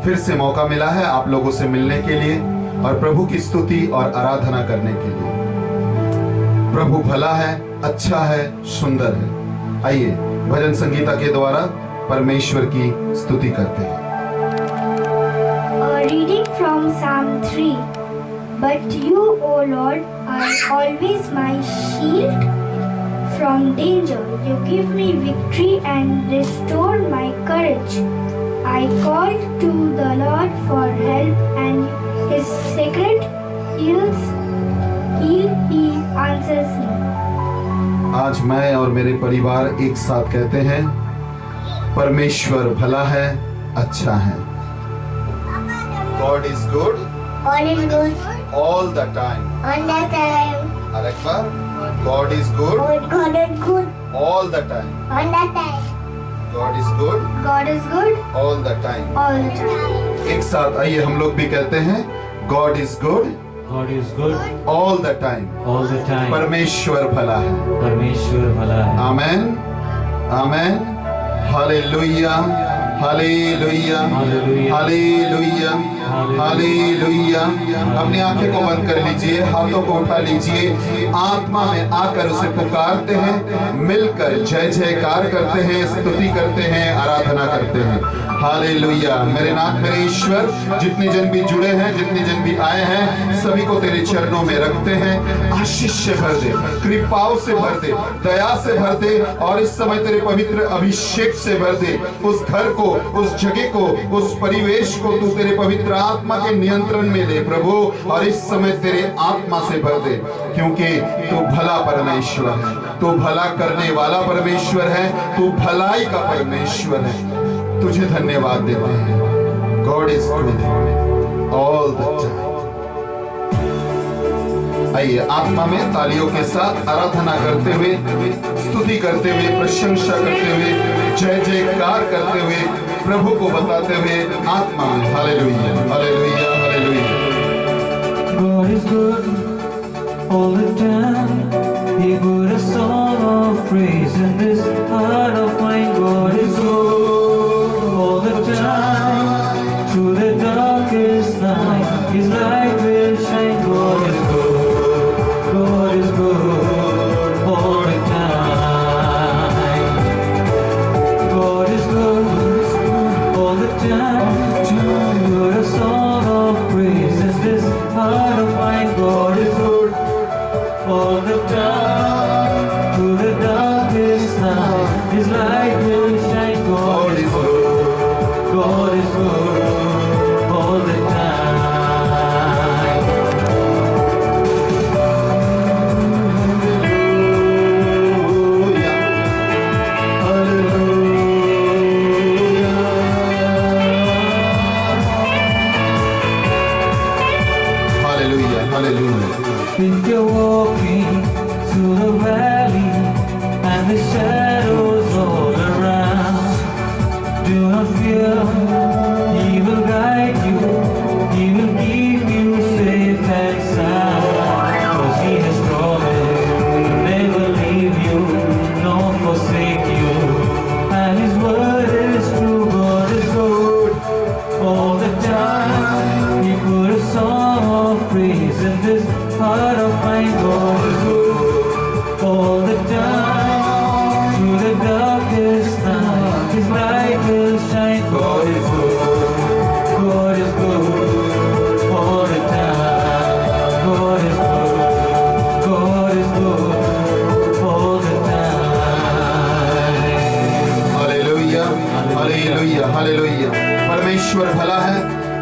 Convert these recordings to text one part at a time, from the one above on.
फिर से मौका मिला है आप लोगों से मिलने के लिए और प्रभु की स्तुति और आराधना करने के लिए। प्रभु भला है, अच्छा है, सुंदर है। आइए भजन संगीता के द्वारा परमेश्वर की स्तुति करते हैं। Reading from Psalm 3. But you, O Lord, are always my shield from danger. You give me victory and restore my courage. I called to the Lord for help, and His sacred ear He answers me. आज मैं और मेरे परिवार एक साथ कहते हैं, परमेश्वर भला है, अच्छा है। God is good. God is good All the time. all the time. और एक बार, God is good. God is good All the time. all the time. God is good. God is good All the time. all the time. एक साथ आइए हम लोग भी कहते हैं, God is good. God is good All the time. all the time. परमेश्वर भला है। परमेश्वर भला है। Amen, amen, hallelujah, hallelujah, hallelujah, hallelujah, hallelujah. अपनी आंखें को बंद कर लीजिए, हाथों को उठा लीजिए, आत्मा में आकर उसे पुकारते हैं, मिलकर जय जयकार करते हैं, स्तुति करते हैं, आराधना करते हैं। हालेलुया। मेरे नाथ मेरे ईश्वर, जितने जन भी जुड़े हैं, जितने जन भी आए हैं, सभी को तेरे चरणों में रखते हैं। आशीष से भर दे, कृपाओं से भर दे, दया से भर दे, और इस समय तेरे पवित्र अभिषेक से भर दे। उस घर को, उस जगह को, उस परिवेश को तू तेरे पवित्र आत्मा के नियंत्रण में ले प्रभु, और इस समय तेरे आत्मा से भर दे, क्योंकि तू भला परमेश्वर है, तू भला करने वाला परमेश्वर है, तू भलाई का परमेश्वर है। तुझे धन्यवाद देते हैं। God is good all the time. आइए आत्मा में तालियों के साथ आराधना करते हुए, स्तुति करते हुए, प्रशंसा करते हुए, जय जयकार करते हुए, प्रभु को बताते हुए आत्मा में hallelujah, hallelujah, hallelujah. God is good all the time. He put a song of praise in this heart of mine. God is good all the time. Through the darkest night, His light will shine. God is good. God is good all the time. God is good all the time. Put a song of praise in this heart of mine. God is good all the time. Through the darkest night, His light will shine. God is good. God is good all the time. Hallelujah, hallelujah. If you're walking through the valley and the shadows all around, do not fear, He will guide you, He will keep you safe and sound. 'Cause He has promised to never leave you nor forsake you, and His word is true. God is good all the time. He put a song of praise in this heart of mine. God is good all the time. Through the darkest night, His light will shine. God is good. God is good all the time. God is good. God is good all the time. Hallelujah, hallelujah, hallelujah. परमेश्वर भला है,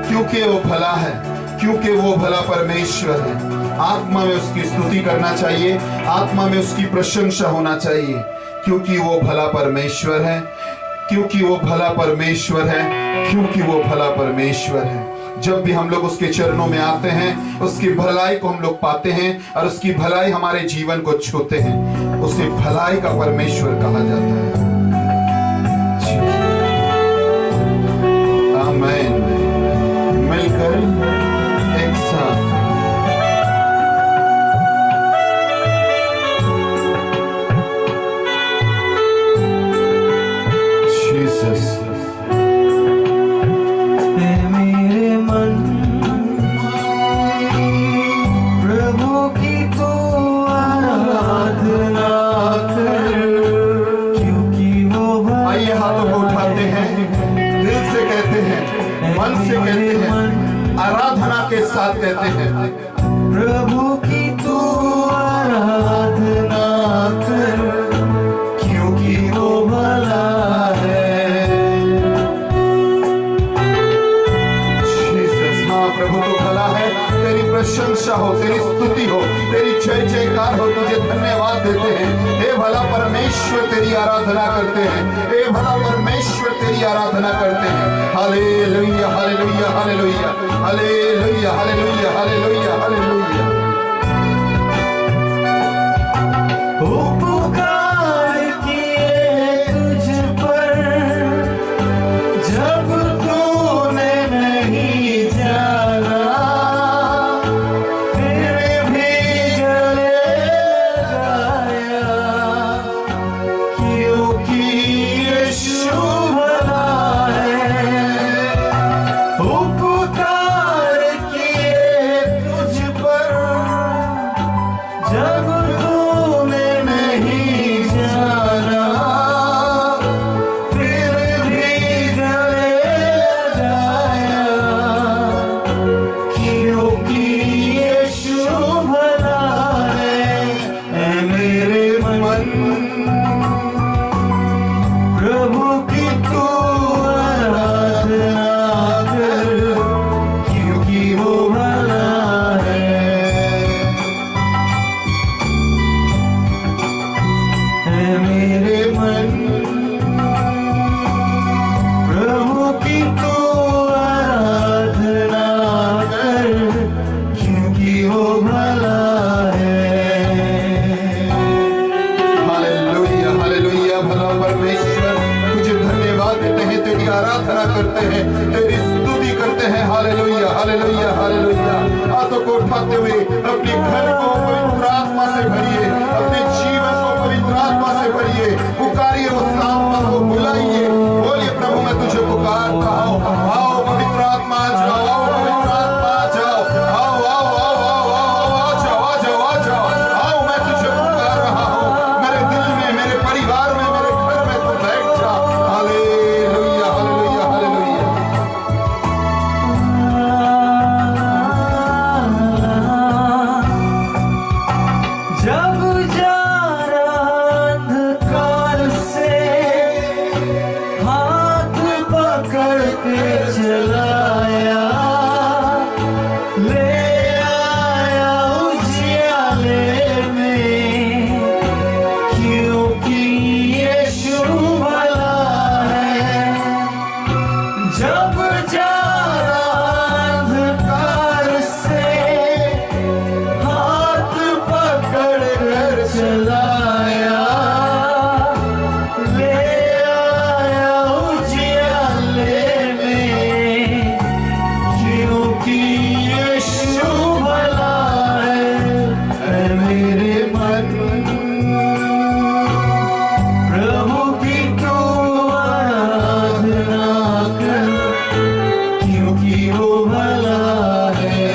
क्योंकि वो भला है, क्योंकि वो भला परमेश्वर है। आत्मा में उसकी स्तुति करना चाहिए, आत्मा में उसकी प्रशंसा होना चाहिए, क्योंकि वो भला परमेश्वर है, क्योंकि वो भला परमेश्वर है, क्योंकि वो भला परमेश्वर है। जब भी हम लोग उसके चरणों में आते हैं, उसकी भलाई को हम लोग पाते हैं, और उसकी भलाई हमारे जीवन को छूते हैं, उसे भलाई का परमेश्वर कहा जाता है। आमीन। मिलकर एक साथ जीसस। Amen. कहते हैं, मन से कहते हैं, आराधना के साथ कहते हैं, प्रभु की तू आराधना कर, क्योंकि वो भला है। जीसस, हाँ प्रभु तो भला है। तेरी प्रशंसा हो, तेरी स्तुति हो, तेरी जय जयकार हो, तुझे धन्यवाद देते हैं। हे भला परमेश्वर तेरी आराधना करते हैं, हे भला परमेश्वर तेरी आराधना करते हैं। Hallelujah hallelujah hallelujah hallelujah hallelujah hallelujah hallelujah. उपकार किए तुझ पर जब तूने नहीं जाना, फिर भी गले लगाया, क्योंकि यीशु भला है। उपकार किए तुझ पर जब तूने नहीं जाना, फिर भी गले लगाया, क्योंकि यीशु भला है। ऐ मेरे मन प्रभु की तू आराधना कर, क्योंकि वो भला है। ऐ मेरे मन प्रभु की तू आराधना कर, क्योंकि वो भला है। Hallelujah hallelujah. भला परमेश्वर तुझे धन्यवाद देते हैं, तेरी आराधना करते हैं, तेरी स्तुति करते हैं। Hallelujah hallelujah hallelujah. हाथों को उठाते हुए अपने घर को पवित्र आत्मा से भरिए, अपने जीवन को पवित्र आत्मा से भरिए। पुकारिए उस आत्मा को, बुलाइए, बोलिए प्रभु मैं तुझे पुकारता हूँ। आओ पवित्र आत्मा आ जाओ, आओ पवित्र आत्मा आ जाओ, आओ आओ आओ आओ आओ आ जाओ आ जाओ आ जाओ। आओ मैं तुझे पुकार रहा हूँ, मेरे दिल में, मेरे परिवार में, मेरे घर में तू बैठ जा। Hallelujah hallelujah hallelujah. जब जारा अंधकार से हाथ पकड़ के चलाया, ले आया उजियाले में, क्योंकि यीशु भला है। जब जारा अंधकार से हाथ पकड़ कर चलाया, ले आया उजियाले में, क्योंकि यीशु भला है। ऐ मेरे मन प्रभु की तू आराधना कर, क्योंकि वो भला है।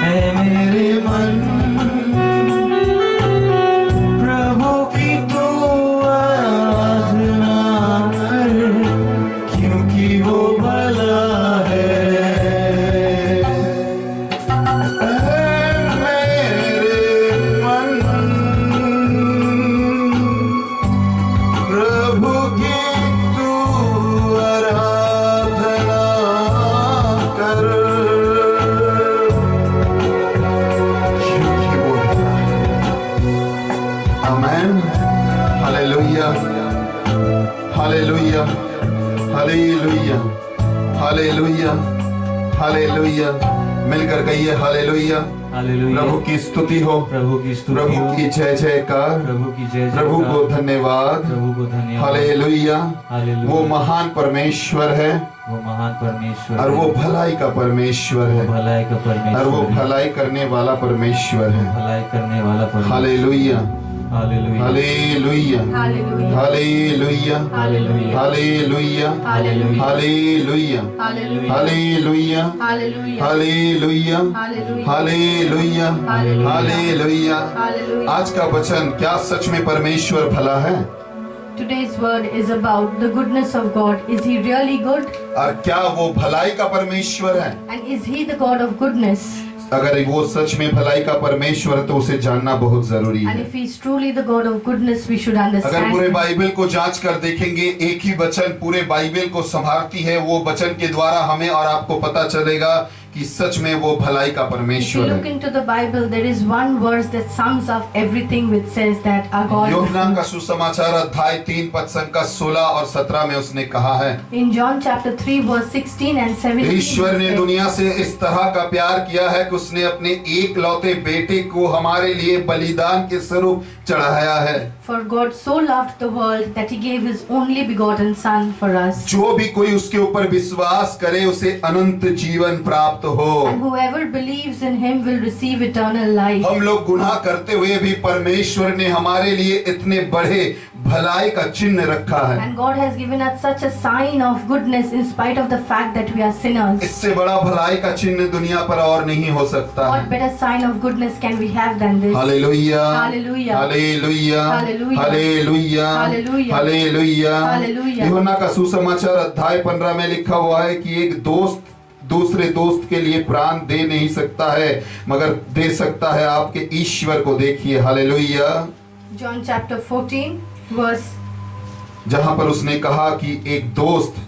ऐ मेरे मन प्रभु की तू आराधना कर, क्योंकि वो भला है। ऐ मेरे मन प्रभु की तू आराधना कर, क्योंकि वो भला है। Amen. Hallelujah hallelujah hallelujah hallelujah hallelujah. मिलकर कहिए हालेलुया। हालेलुया। प्रभु की स्तुति हो, प्रभु की स्तुति प्रभु हो, की जय जयकार, प्रभु की जय प्रभु को जयकार, धन्यवाद। प्रभु को धन्यवाद। हालेलुया। हालेलुया। वो महान परमेश्वर है वो महान परमेश्वर और है, वो भलाई का परमेश्वर वो है भलाई का परमेश्वर और वो है, भलाई करने वाला परमेश्वर है। भलाई करने वाला परमेश्वर। Hallelujah hallelujah. Hallelujah Hallelujah. Hallelujah Hallelujah. Hallelujah Hallelujah. Hallelujah Hallelujah. Hallelujah Hallelujah. Hallelujah Hallelujah. Hallelujah Hallelujah. Hallelujah. Hallelujah. आज का वचन, क्या सच में परमेश्वर भला है? Today's word is about the goodness of God. Is He really good? और क्या वो भलाई का परमेश्वर है? And is He the God of goodness? अगर वो सच में भलाई का परमेश्वर है तो उसे जानना बहुत जरूरी And है। if He is truly the God of goodness, we should अगर understand. पूरे बाइबल को जांच कर देखेंगे, एक ही वचन पूरे बाइबल को संभालती है। वो वचन के द्वारा हमें और आपको पता चलेगा कि सच में वो भलाई का If you परमेश्वर look है। into the Bible, there is one verse that sums up everything, which says that our God. यूहन्ना का सुसमाचार अध्याय 3 पद संख्या 16 और 17 में उसने कहा है, In John chapter 3 verse 16 and 17. ईश्वर ने it says, दुनिया से इस तरह का प्यार किया है कि उसने अपने एक लौते बेटे को हमारे लिए बलिदान के स्वरूप चढ़ाया है। For God so loved the world that He gave His only begotten Son for us. जो भी कोई उसके ऊपर विश्वास करे उसे अनंत जीवन प्राप्त हो। And whoever believes in Him will receive eternal life. हम लोग गुनाह करते हुए भी परमेश्वर ने हमारे लिए इतने बड़े भलाई का चिन्ह रखा है। And God has given us such a sign of goodness in spite of the fact that we are sinners. इससे बड़ा भलाई का चिन्ह दुनिया पर और नहीं हो सकता What है। better sign of goodness can we have than this? Hallelujah, Hallelujah. Hallelujah, Hallelujah. Hallelujah, Hallelujah. Hallelujah. Hallelujah. यूहन्ना का सुसमाचार अध्याय 15 में लिखा हुआ है कि एक दोस्त दूसरे दोस्त के लिए प्राण दे नहीं सकता है, मगर दे सकता है आपके ईश्वर को। देखिए, हालेलुया। John chapter 14 verse. जहां पर उसने कहा कि एक दोस्त,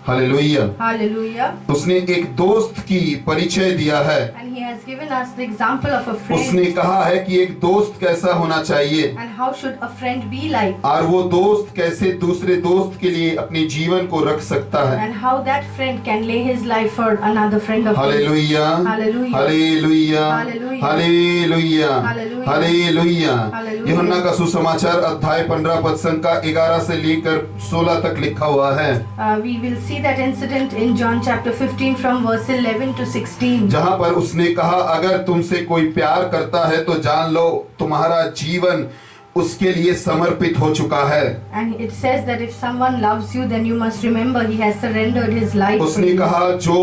हालेलुया, Hallelujah. उसने एक दोस्त की परिचय दिया है। And He has given us the example of a friend. उसने कहा है कि एक दोस्त कैसा होना चाहिए And how should a friend be like? और वो दोस्त कैसे दूसरे दोस्त के लिए अपने जीवन को रख सकता है। And how that friend can lay his life for another friend of his. Hallelujah, Hallelujah. Hallelujah, Hallelujah. Hallelujah, Hallelujah. Hallelujah. Hallelujah. यूहन्ना का सुसमाचार अध्याय 15 पद संख्या 11 से लेकर 16 तक लिखा हुआ है, We will see that incident in John chapter 15 from verse 11 to 16. जहां पर उसने कहा अगर तुमसे कोई प्यार करता है तो जान लो तुम्हारा जीवन उसके लिए समर्पित हो चुका है। And it says that if someone loves you, then you must remember he has surrendered his life for उसने you. कहा जो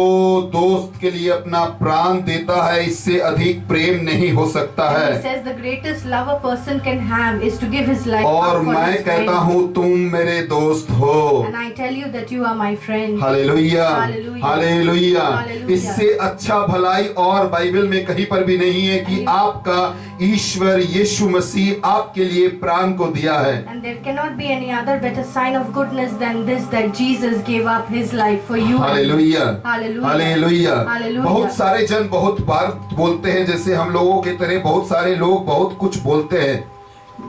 दोस्त के लिए अपना प्राण देता है इससे अधिक प्रेम नहीं हो सकता And है। he says the greatest love a person can have is to give his life और up for मैं his कहता friend. हूँ तुम मेरे दोस्त हो। And I tell you that you are my friend. Hallelujah, Hallelujah. Hallelujah. Hallelujah. इससे अच्छा भलाई और बाइबल में कहीं पर भी नहीं है कि आपका ईश्वर यीशु मसीह आपके लिए प्राण को दिया है। And there cannot be any other better sign of goodness than this, that Jesus gave up his life for you. Hallelujah, Hallelujah. Hallelujah. Hallelujah. बहुत सारे जन बहुत बार बोलते हैं, जैसे हम लोगों के तरह बहुत सारे लोग बहुत कुछ बोलते हैं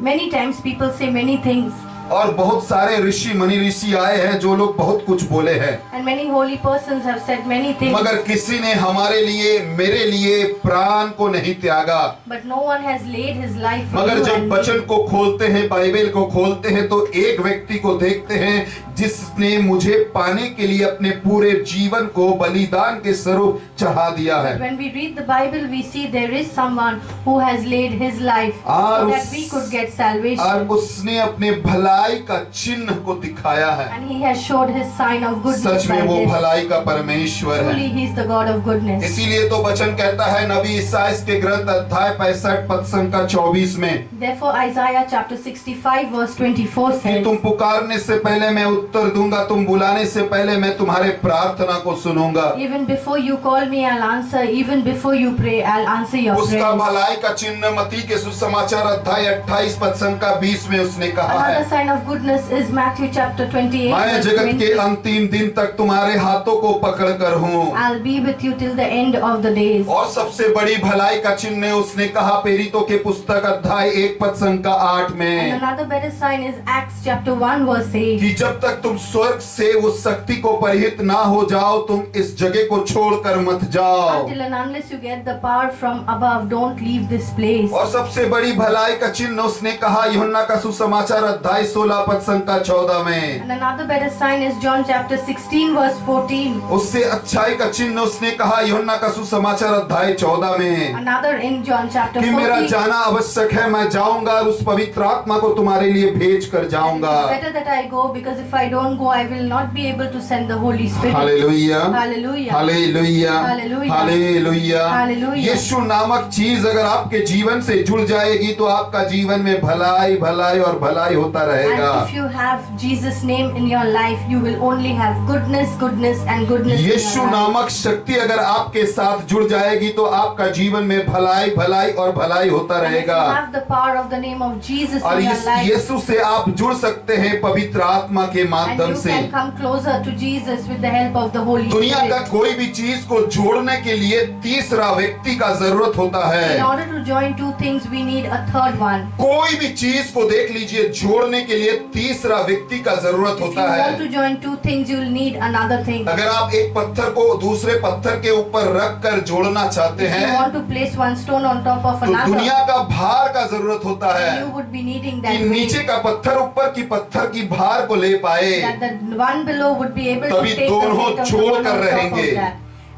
Many times people say many things. और बहुत सारे ऋषि मनी ऋषि आए हैं जो लोग बहुत कुछ बोले हैं, And many holy persons have said many things. मगर किसी ने हमारे लिए मेरे लिए प्राण को नहीं त्यागा। But no one has laid his life for मगर you जब and me. वचन को खोलते हैं, बाइबल को खोलते हैं, तो एक व्यक्ति को देखते हैं जिसने मुझे पाने के लिए अपने पूरे जीवन को बलिदान के स्वरूप चढ़ा दिया है। When we read the Bible, we see there is someone who has laid his life so that we could get और salvation. उसने अपने भलाई का चिन्ह को दिखाया है। And he has showed his sign of goodness सच में by वो this. भलाई का परमेश्वर है। Truly, he is the God of goodness. इसीलिए तो वचन कहता है नबी इसाइस के ग्रंथ अध्याय 65 पद संख्या 24 में Therefore, Isaiah chapter 65 verse 24 कि says, तुम पुकारने से पहले मैं उत्तर दूंगा, तुम बुलाने से पहले मैं तुम्हारे प्रार्थना को सुनूंगा। Even before you call me, I'll answer. Even before you pray, I'll answer your उसका prayers. भलाई का चिन्ह मत्ती के सुसमाचार अध्याय 28 पद संख्या 20 में उसने कहा है, Another sign of goodness is Matthew chapter 28 मैं verse जगत के 20. अंतिम दिन तक तुम्हारे हाथों को पकड़ कर हूँ। I'll be with you till the end of the days. और सबसे बड़ी भलाई का चिन्ह उसने कहा प्रेरितों के पुस्तक अध्याय 1 पद संख्या 8 And में another better sign is Acts chapter 1 verse 8. कि जब तक तुम स्वर्ग से उस शक्ति को परिहित ना हो जाओ तुम इस जगह को छोड़कर मत जाओ। Until and unless you get the power from above, don't leave this place. और सबसे बड़ी भलाई का चिन्ह उसने कहा यूहन्ना का सुसमाचार अध्याय 16 पद संख्या 14 में। And another better sign is John chapter 16 verse 14. उससे अच्छाई का चिन्ह उसने कहा यूहन्ना का सुसमाचार अध्याय 14 में Another in John chapter कि मेरा 14. जाना आवश्यक है, मैं जाऊंगा और उस पवित्र आत्मा को तुम्हारे लिए भेज कर जाऊंगा। It's better that I go, because if I don't go, I will not be able to send the Holy Spirit. Hallelujah, Hallelujah. Hallelujah, Hallelujah. Hallelujah. Hallelujah. यीशु नामक चीज अगर आपके जीवन से जुड़ जाएगी तो आपका जीवन में भलाई भलाई और भलाई होता रहेगा। जाएगा। And if you have Jesus' name in your life, you will only have goodness, goodness and goodness in Yeshu your life. नामक शक्ति अगर आपके साथ जुड़ जाएगी तो आपका जीवन में भलाई भलाई और भलाई होता And if you रहेगा। have the power of the name of Jesus और in your इस life, यीशु से आप जुड़ सकते हैं पवित्र आत्मा के and माध्यम you से। can come closer to Jesus with the help of the Holy दुनिया का Spirit. कोई भी चीज को जोड़ने के लिए तीसरा व्यक्ति का जरूरत होता In है। order to join two things, we need a third one. कोई भी चीज को देख लीजिए, जोड़ने के लिए तीसरा व्यक्ति का जरूरत If you होता want to है। join two things, you will need another thing. अगर आप एक पत्थर को दूसरे पत्थर के ऊपर रख कर जोड़ना चाहते If you हैं want to place one stone on top of तो दुनिया another, का भार का जरूरत होता है you would be needing कि that नीचे weight, का पत्थर ऊपर की पत्थर की भार को ले पाए। that the one below would be able to तभी take the दोनों weight of the जोड़ one कर on top रहेंगे। of that,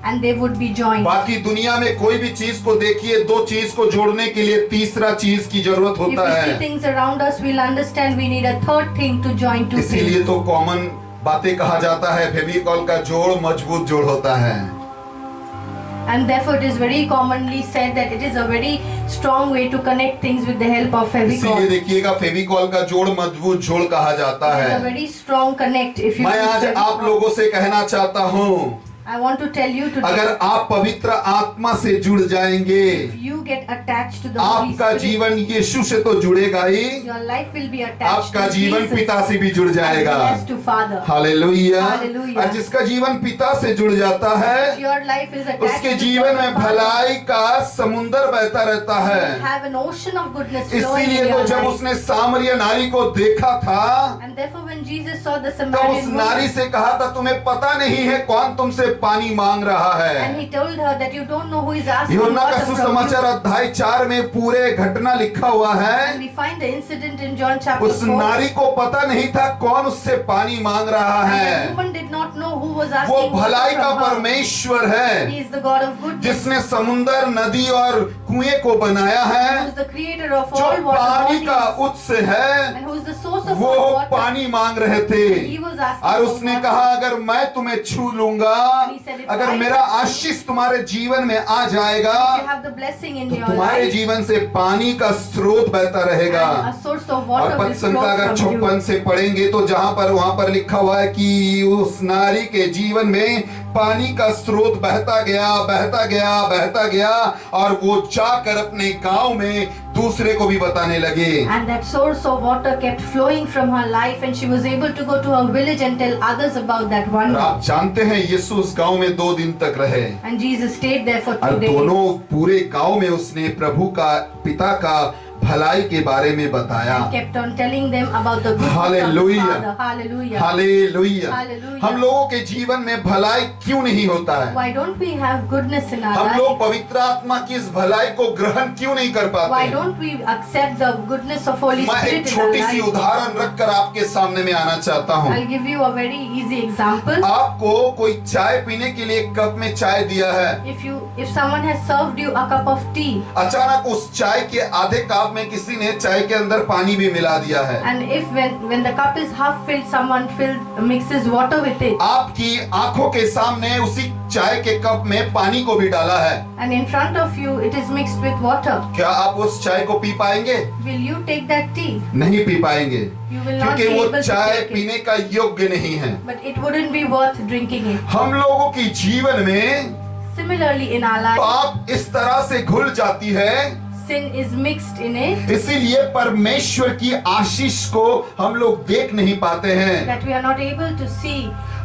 and they would be joined. बाकी दुनिया में कोई भी चीज को देखिए, दो चीज को जोड़ने के लिए तीसरा चीज की जरूरत If होता we see है। things around us, we'll understand we need a third thing to join two इसीलिए things. तो कॉमन बातें कहा जाता है, फेविकॉल का जोड़ मजबूत जोड़ होता है। And therefore it is very commonly said that it is a very strong way to connect things with the help of इसीलिए Fevicol. देखिएगा फेविकॉल का जोड़ मजबूत जोड़ कहा जाता It is a है। very strong connect. If you मैं use आज आप Fevicol. लोगों से कहना चाहता हूँ, I want to tell you today, अगर आप पवित्र आत्मा से जुड़ जाएंगे, if you get attached to the Holy आपका Spirit, जीवन यीशु से तो जुड़ेगा ही, your life will be attached आपका to जीवन Jesus पिता से भी जुड़ as जाएगा। well as to Father. Hallelujah. Hallelujah. और जिसका जीवन पिता से जुड़ जाता If है, your life is attached उसके to जीवन the में Father, भलाई का समुंदर बहता रहता you है। have an ocean of goodness flowing in इसीलिए तो your जब life. उसने सामरिया नारी को देखा था, And therefore when Jesus saw the तो उस Samaritan नारी woman, से कहा था, तुम्हें पता नहीं है कौन तुमसे पानी मांग रहा and है। he told her that you don't know who is asking यूहन्ना का water from सुसमाचार you. अध्याय 4 में पूरे घटना लिखा हुआ And है। we find the incident in John chapter उस 4. नारी को पता नहीं था कौन उससे पानी मांग रहा And the है। woman did not know who was वो asking water भलाई का from her. परमेश्वर है, He is the God of goodness. जिसने समुंदर, नदी और कुएं को बनाया Who है, is the creator of जो all water पानी का bodies. उत्स है, And who is the source of वो all water. पानी मांग रहे थे। He was asking और for उसने water. कहा, अगर मैं तुम्हें छू लूंगा, He said, if अगर I मेरा touch you, आशीष तुम्हारे जीवन में आ If जाएगा, you have the blessing in तो your तुम्हारे life, जीवन से पानी का स्रोत बहता रहेगा। and a source of और water पद will संख्या flow अगर from you. 56 से पढ़ेंगे तो जहां पर वहां पर लिखा हुआ है कि उस नारी के जीवन में पानी का स्रोत बहता गया, बहता गया, बहता गया, और वो जाकर अपने गांव में दूसरे को भी बताने लगे। And that source of water kept flowing from her life, and she was able to go to her village and tell others about that और wonder. आप जानते हैं यीशु उस गांव में 2 दिन तक रहे, And Jesus stayed there for और 2 days. दोनों पूरे गांव में उसने प्रभु का, पिता का भलाई के बारे में बताया। And kept on telling them about the goodness of the Hallelujah. Father. Hallelujah. Hallelujah. Hallelujah. हम लोगों के जीवन में भलाई क्यों नहीं होता है? Why don't we have goodness in our हम लोग life? पवित्र आत्मा की इस भलाई को ग्रहण क्यों नहीं कर पाते? Why don't we accept the goodness of Holy मैं एक Spirit in our छोटी सी life? उदाहरण रखकर आपके सामने में आना चाहता हूँ। I'll give you a very easy example. आपको कोई चाय पीने के लिए एक कप में चाय दिया है, If someone has served you a cup of tea, अचानक उस चाय के आधे कप में किसी ने चाय के अंदर पानी भी मिला दिया है, and if when the cup is half filled, someone mixes water with it, आपकी आंखों के सामने उसी चाय के कप में पानी को भी डाला है, and in front of you it is mixed with water, क्या आप उस चाय को पी पाएंगे? will you take that tea? नहीं पी पाएंगे, You will not be क्योंकि वो able to चाय take it. पीने का योग्य नहीं है। But it wouldn't be worth drinking it. हम लोगों की जीवन में Similarly, in our life, पाप इस तरह से घुल जाती है, sin is mixed in it, इसीलिए परमेश्वर की आशीष को हम लोग देख नहीं पाते हैं, that we are not able to see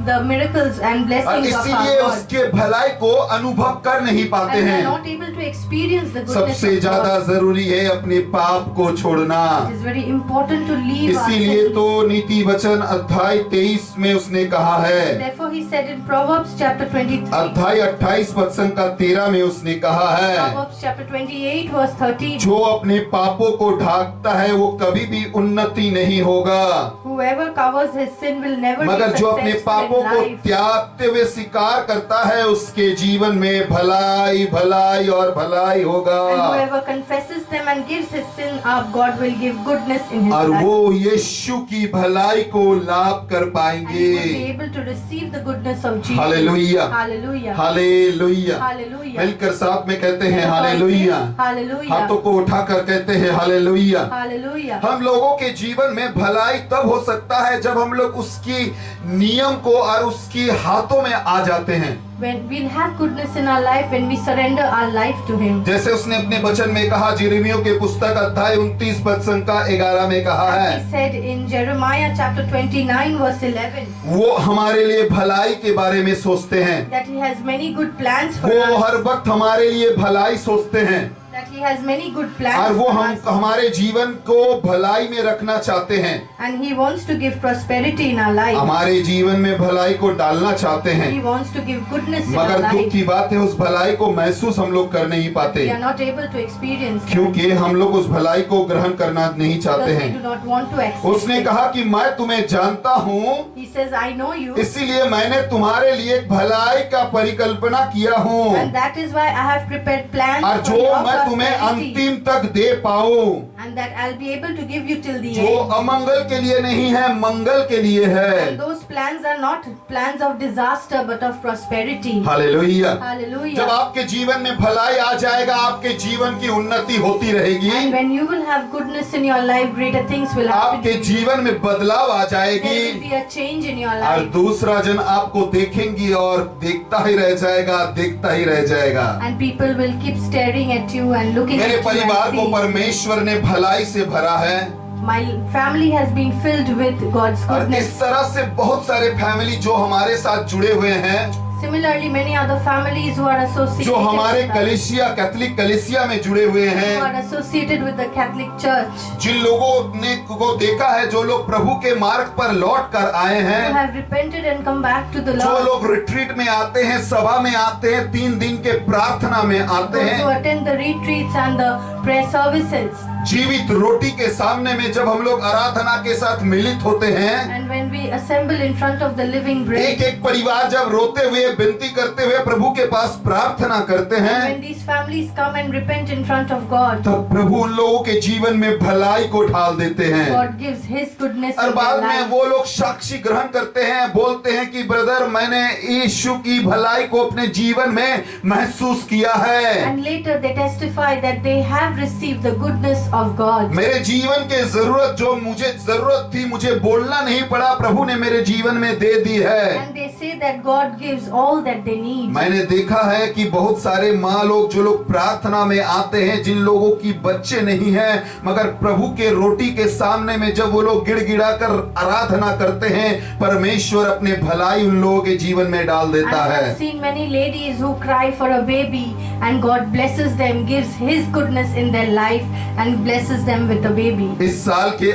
the miracles and और blessings of इसीलिए our God. उसके भलाई को अनुभव कर नहीं पाते And we are हैं। not able to experience the goodness सबसे of ज्यादा God. जरूरी है अपने पाप को छोड़ना। It is very important to leave our इसीलिए sins. तो नीति वचन अध्याय 23 में उसने कहा है, Therefore he said in Proverbs chapter 23, अध्याय 28 पद संख्या 13 में उसने कहा है, Proverbs chapter 28 verse 13, जो अपने पापों को ढांकता है वो कभी भी उन्नति नहीं होगा। who whoever covers his sin will never मगर be जो अपने successful पापों in को life. त्यागते हुए स्वीकार करता है उसके जीवन में भलाई भलाई और भलाई And होगा, whoever confesses them and gives his sin up, God will give goodness in his और life. वो यीशु की भलाई को लाभ कर And he will be पाएंगे। able to receive the goodness of Jesus. Hallelujah, Hallelujah. Hallelujah. Hallelujah. मिलकर साथ में कहते हैं हालेलुया, Hallelujah. हाथों को उठाकर कहते हैं हालेलुया। Hallelujah. हम लोगों के जीवन में भलाई तब हो सकता है जब हम लोग उसकी नियम को और उसकी हाथों में आ जाते हैं। When we'll have goodness in our life when we surrender our life to Him. जैसे उसने अपने वचन में कहा, यिर्मयाह के पुस्तक अध्याय 29 पद संख्या 11 में कहा As है, He said in Jeremiah chapter 29 verse 11, वो हमारे लिए भलाई के बारे में सोचते हैं, that He has many good plans for वो us. हर वक्त हमारे लिए भलाई सोचते हैं, That He has many good और plans वो for us. हमारे जीवन को भलाई में रखना चाहते हैं, And He wants to give prosperity in our life. हमारे जीवन में भलाई को डालना चाहते हैं। He wants to give goodness in our मगर दुख life. की बात है उस भलाई को महसूस हम लोग कर नहीं पाते, We are not able to experience that क्योंकि हम लोग उस भलाई को ग्रहण करना नहीं चाहते because we हैं। do not want to accept उसने it. कहा कि मैं तुम्हें जानता हूँ, He says, I know you, इसीलिए मैंने तुम्हारे लिए एक भलाई का परिकल्पना किया हूँ, and that is why I have prepared plans और for जो your मैं तुम्हें prosperity, अंतिम तक दे पाऊँ, and that I'll be able to give you till the जो end. अमंगल के लिए नहीं है, मंगल के लिए And है। those plans are not plans of disaster but of prosperity. Hallelujah. जब Hallelujah. आपके जीवन में भलाई आ जाएगा, आपके जीवन की उन्नति होती And रहेगी, when you will have goodness in your life, greater things will happen. आपके जीवन में बदलाव आ There will जाएगी, be a change in your और life. दूसरा जन आपको देखेंगी और देखता ही रह जाएगा, देखता ही रह जाएगा। And people will keep staring at you and looking मेरे at you परिवार and को see, परमेश्वर ने भलाई से भरा है, my family has been filled with God's और goodness. इस तरह से बहुत सारे फैमिली जो हमारे साथ जुड़े हुए हैं, Similarly, many other families who are associated जो हमारे with us, कलीसिया कैथोलिक कलीसिया में जुड़े हुए who हैं, are associated with the Catholic Church, जिन लोगों ने को देखा है, जो लोग प्रभु के मार्ग पर लौट कर आए who हैं, have repented and come back to the जो Lord, लोग रिट्रीट में आते हैं, सभा में आते हैं, 3 दिन के प्रार्थना में आते those who हैं, attend the retreats and the prayer services. जीवित रोटी के सामने में जब हम लोग आराधना के साथ मिलित होते हैं, And when we assemble in front of the living bread, एक एक परिवार जब रोते हुए विनती करते हुए प्रभु के पास प्रार्थना करते and हैं, when these families come and repent in front of God, तब प्रभु उन लोगों के जीवन में भलाई को ढाल देते हैं, God gives His goodness और in बाद their में lives. वो लोग साक्षी ग्रहण करते हैं, बोलते हैं कि ब्रदर, मैंने यीशु की भलाई को अपने जीवन में महसूस किया है, And later they testify that they have received the goodness of God. मेरे जीवन के जरूरत जो मुझे जरूरत थी, मुझे बोलना नहीं पड़ा, प्रभु ने मेरे जीवन में दे दी है। And they say that God gives all that they need. मैंने देखा है कि बहुत सारे माँ लोग, जो लोग प्रार्थना में आते हैं, जिन लोगों की बच्चे नहीं हैं, मगर प्रभु के रोटी के सामने में जब वो लोग गिड़गिड़ा कर आराधना करते हैं, परमेश्वर अपने भलाई उन लोगों के जीवन में डाल And देता I है। have seen many ladies who cry for a baby and God blesses them, gives His goodness in their life and blesses them with a baby. इस साल के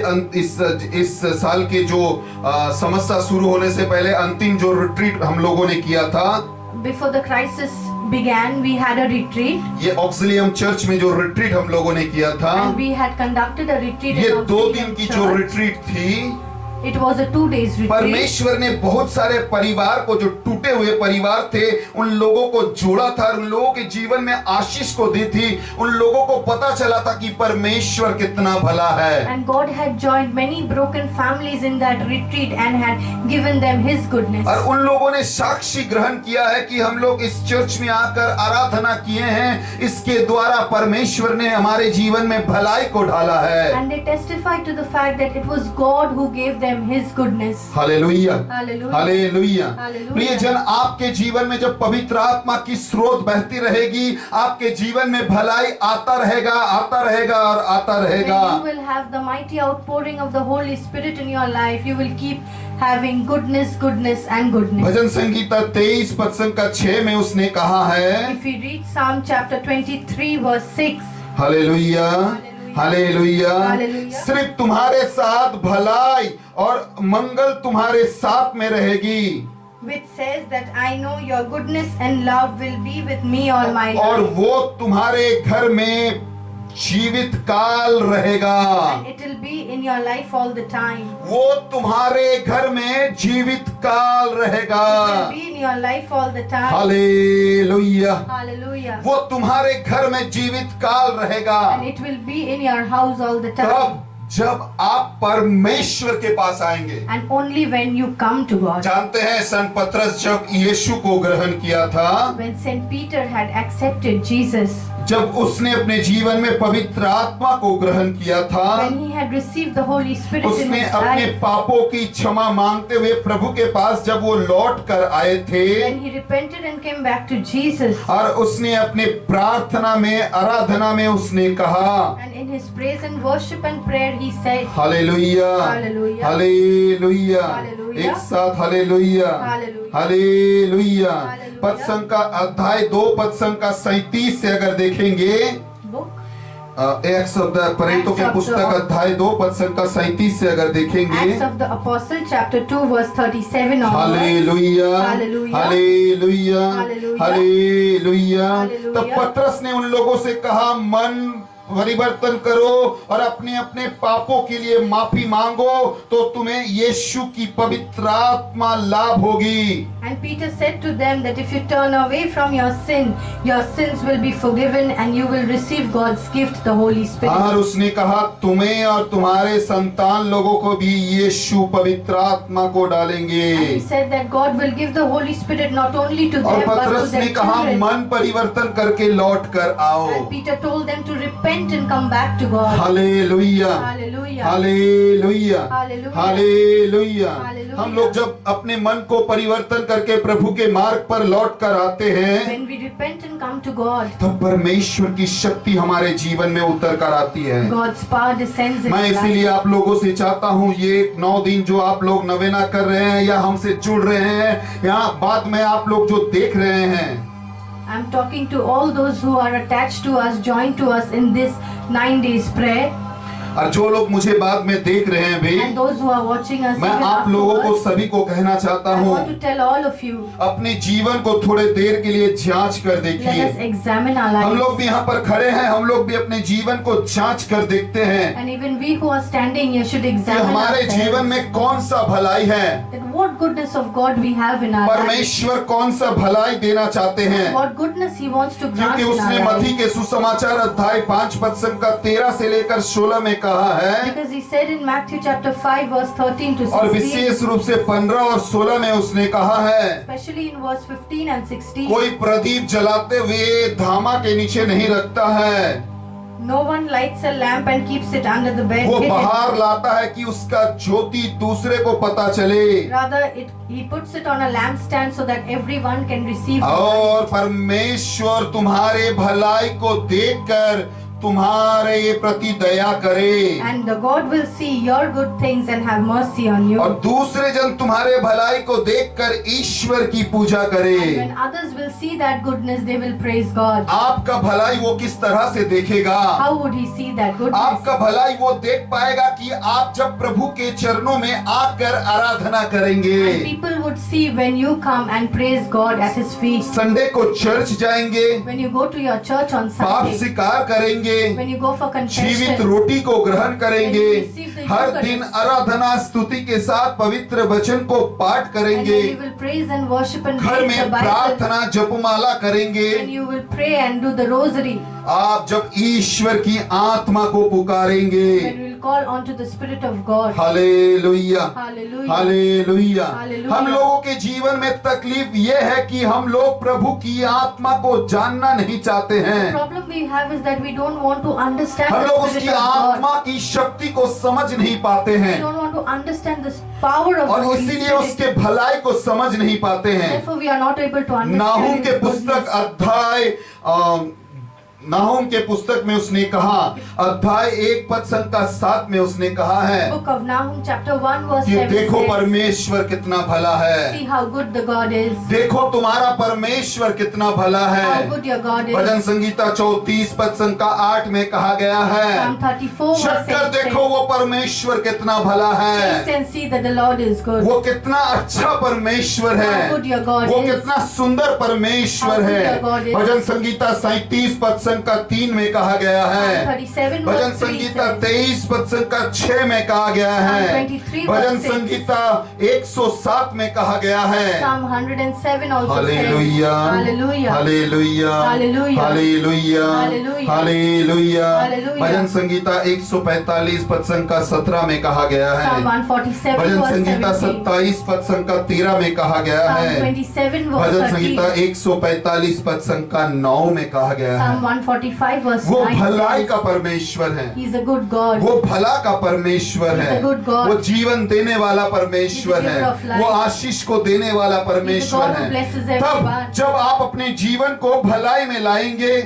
इस साल के जो समस्या शुरू होने से पहले अंतिम जो रिट्रीट हम लोगों ने किया था, Before the crisis began, we had a retreat ये ऑक्सिलियम चर्च में जो रिट्रीट हम लोगों ने किया था, and we had conducted a retreat ये in 2 Auxilium दिन की जो Church. रिट्रीट थी, It was a 2 days retreat. परमेश्वर ने बहुत सारे परिवार को, जो टूटे हुए परिवार थे, उन लोगों को जोड़ा था, उन लोगों के जीवन में आशीष को दी थी, उन लोगों को पता चला था कि परमेश्वर कितना भला है। And God had joined many broken families in that retreat and had given them His goodness. और उन लोगों ने साक्षी ग्रहण किया है कि हम लोग इस चर्च में आकर आराधना किए हैं, इसके द्वारा परमेश्वर ने हमारे जीवन में भलाई को ढाला है। And they testified to the fact that it was God who gave them His goodness. Hallelujah, Hallelujah. Hallelujah. Hallelujah. प्रिय जन, आपके जीवन में जब पवित्र आत्मा की स्रोत बहती रहेगी, आपके जीवन में भलाई आता रहेगा, आता रहेगा और आता रहेगा। When you will have the mighty outpouring of the Holy Spirit in your life, you will keep having goodness, goodness and goodness. भजन संगीता 23 पद संख्या 6 में उसने कहा है, If we read Psalm chapter 23 verse 6, hallelujah, hallelujah, hallelujah. सिर्फ तुम्हारे साथ भलाई और मंगल तुम्हारे साथ में रहेगी, which says that I know your goodness and love will be with me all my और life. वो तुम्हारे घर में जीवित काल रहेगा। And it will be in your life all the time. वो तुम्हारे घर में जीवित काल रहेगा। It will be in your life all the time. Hallelujah. Hallelujah. वो तुम्हारे घर में जीवित काल रहेगा। And it will be in your house all the time. तब जब आप परमेश्वर के पास आएंगे। And only when you come to God. जानते हैं संत पतरस जब यीशु को ग्रहण किया था, When Saint Peter had accepted Jesus, जब उसने अपने जीवन में पवित्र आत्मा को ग्रहण किया था, when he had received the Holy Spirit in उसने his अपने life, पापों की क्षमा मांगते हुए प्रभु के पास जब वो लौट कर आए थे, when he repented and came back to Jesus, और उसने अपने प्रार्थना में आराधना में उसने कहा, and in his praise and worship and prayer he said, hallelujah, Hallelujah. Hallelujah, Hallelujah. एक साथ हालेलुया, Hallelujah. हालेलुया। Hallelujah. पद संख्या अध्याय 2 पद संख्या 37 से अगर देखेंगे, book, एक्ट्स ऑफ द प्रेरितों के Acts of पुस्तक the- अध्याय 2 पद संख्या 37 से अगर देखेंगे, Acts of the Apostle chapter 2 verse 37 onwards. Hallelujah, Hallelujah. Hallelujah, Hallelujah. Hallelujah. Hallelujah. तब पतरस ने उन लोगों से कहा, मन परिवर्तन करो और अपने अपने पापों के लिए माफी मांगो, तो तुम्हें यीशु की पवित्र आत्मा लाभ होगी। And Peter said to them that if you turn away from your sin, your sins will be forgiven and you will receive God's gift, the Holy और Spirit. उसने कहा, तुम्हें और तुम्हारे संतान लोगों को भी यीशु पवित्र आत्मा को डालेंगे। And he said that God will give the Holy Spirit not only to और them but to पतरस ने their कहा, children. मन परिवर्तन करके लौट कर आओ। And Peter told them to repent and come back to God. Hallelujah, Hallelujah. Hallelujah, Hallelujah. Hallelujah. Hallelujah. हम लोग जब अपने मन को परिवर्तन करके प्रभु के मार्ग पर लौट कर आते हैं, When we repent and come to God, तब परमेश्वर की शक्ति हमारे जीवन में उतर कर आती है। God's power descends in मैं our इसीलिए life. आप लोगों से चाहता हूँ, ये 9 दिन जो आप लोग नवेना कर रहे हैं या हमसे जुड़ रहे हैं, यहाँ बाद में आप लोग जो देख रहे हैं, I'm talking to all those who are attached to us, joined to us in this 9 days prayer, और जो लोग मुझे बाद में देख रहे हैं भी, and those who are watching us मैं even आप लोगों को afterwards. सभी को कहना चाहता I हूँ, want to tell all of you, अपने जीवन को थोड़े देर के लिए जांच कर let us देखिए। examine our हम लोग lives. भी यहाँ पर खड़े हैं, हम लोग भी अपने जीवन को जांच कर देखते हैं And even we who are standing here should कि examine हमारे जीवन ourselves. में कौन सा भलाई है, That what goodness of God we have in our lives. परमेश्वर कौन सा भलाई देना चाहते हैं। What goodness He wants to grant क्योंकि in उसने our मत्ती lives. के सुसमाचार अध्याय 5 पद संख्या 13 से लेकर 16 में कहा है, Because He said in Matthew chapter 5 verse 13 to और 16, विशेष रूप से 15 और 16 में उसने कहा है, especially in verse 15 and 16, कोई प्रदीप जलाते हुए धामा के नीचे नहीं रखता है, no one lights a lamp and keeps it under the bed. वो hidden. बाहर लाता है कि उसका ज्योति दूसरे को पता चले। Rather, he puts it on a lampstand so that everyone can receive it. और परमेश्वर तुम्हारे भलाई को देखकर तुम्हारे प्रति दया करे, And the God will see your good things and have mercy on you. और दूसरे जन तुम्हारे भलाई को देखकर ईश्वर की पूजा करे। And when others will see that goodness, they will praise God. आपका भलाई वो किस तरह से देखेगा? How would he see that goodness? आपका भलाई वो देख पाएगा कि आप जब प्रभु के चरणों में आकर आराधना करेंगे, And people would see when you come and praise God at His feet. Sunday को चर्च जाएंगे, When you go to your church on पाप Sunday, स्वीकार करेंगे, when you go for जीवित confession, रोटी को ग्रहण करेंगे, When you receive the her Eucharist, दिन आराधना स्तुति के साथ पवित्र वचन को पाठ and करेंगे, when you will praise and worship and घर read में the Bible, प्रार्थना जपमाला करेंगे, when you will pray and do the rosary, आप जब ईश्वर की आत्मा को पुकारेंगे, when we will call onto the Spirit of God. Hallelujah, Hallelujah. Hallelujah. Hallelujah. हम लोगों के जीवन में तकलीफ ये है कि हम लोग प्रभु की आत्मा को जानना नहीं चाहते The हैं। problem we have is that we don't want to understand हम the लोग Spirit उसकी of God. आत्मा की शक्ति को समझ नहीं पाते We हैं, don't want to understand the power of the और Holy इसीलिए Spirit. उसके भलाई को समझ नहीं पाते हैं। Therefore, we are not able to नाहूम understand के His पुस्तक goodness. अध्याय नाहूम के पुस्तक में उसने कहा, अध्याय 1 पद संख्या 7 में उसने कहा है Book of Nahum, chapter 1, verse कि 7 देखो says, परमेश्वर कितना भला है, see how good the God is, देखो तुम्हारा परमेश्वर कितना भला how है। good your God is. भजन संगीता 34 पद संख्या 8 में कहा गया है, Psalm 34, verse 8 चक्कर देखो says, वो परमेश्वर कितना भला है, taste and see that the Lord is good. वो कितना अच्छा परमेश्वर है, How good your God वो is. कितना सुंदर परमेश्वर How good है। your God is. भजन संगीता 37 पद संख्या 3 में कहा गया है। 37 भजन verse 3 संगीता says, 23 पद संख्या 6 में कहा गया है। Psalm 23 भजन verse 6. संगीता 107 में कहा गया है। Psalm 107 also says, hallelujah, Hallelujah, hallelujah, Hallelujah, hallelujah, Hallelujah, hallelujah. Hallelujah. भजन संगीता 145 पद संख्या 17 में कहा गया है। Psalm 147 भजन verse संगीता 17, 27 पद संख्या 13 में कहा गया Psalm है। 27 verse भजन 13, संगीता 145 पद संख्या 9 में कहा गया Psalm है। 145 verse वो 9 भलाई says, का परमेश्वर है, He is a good God. वो भला का परमेश्वर He is है, a good God. वो जीवन देने वाला परमेश्वर He is a है, giver of life. वो आशीष को देने वाला परमेश्वर God who है। blesses तब everyone. जब आप अपने जीवन को भलाई में लाएंगे,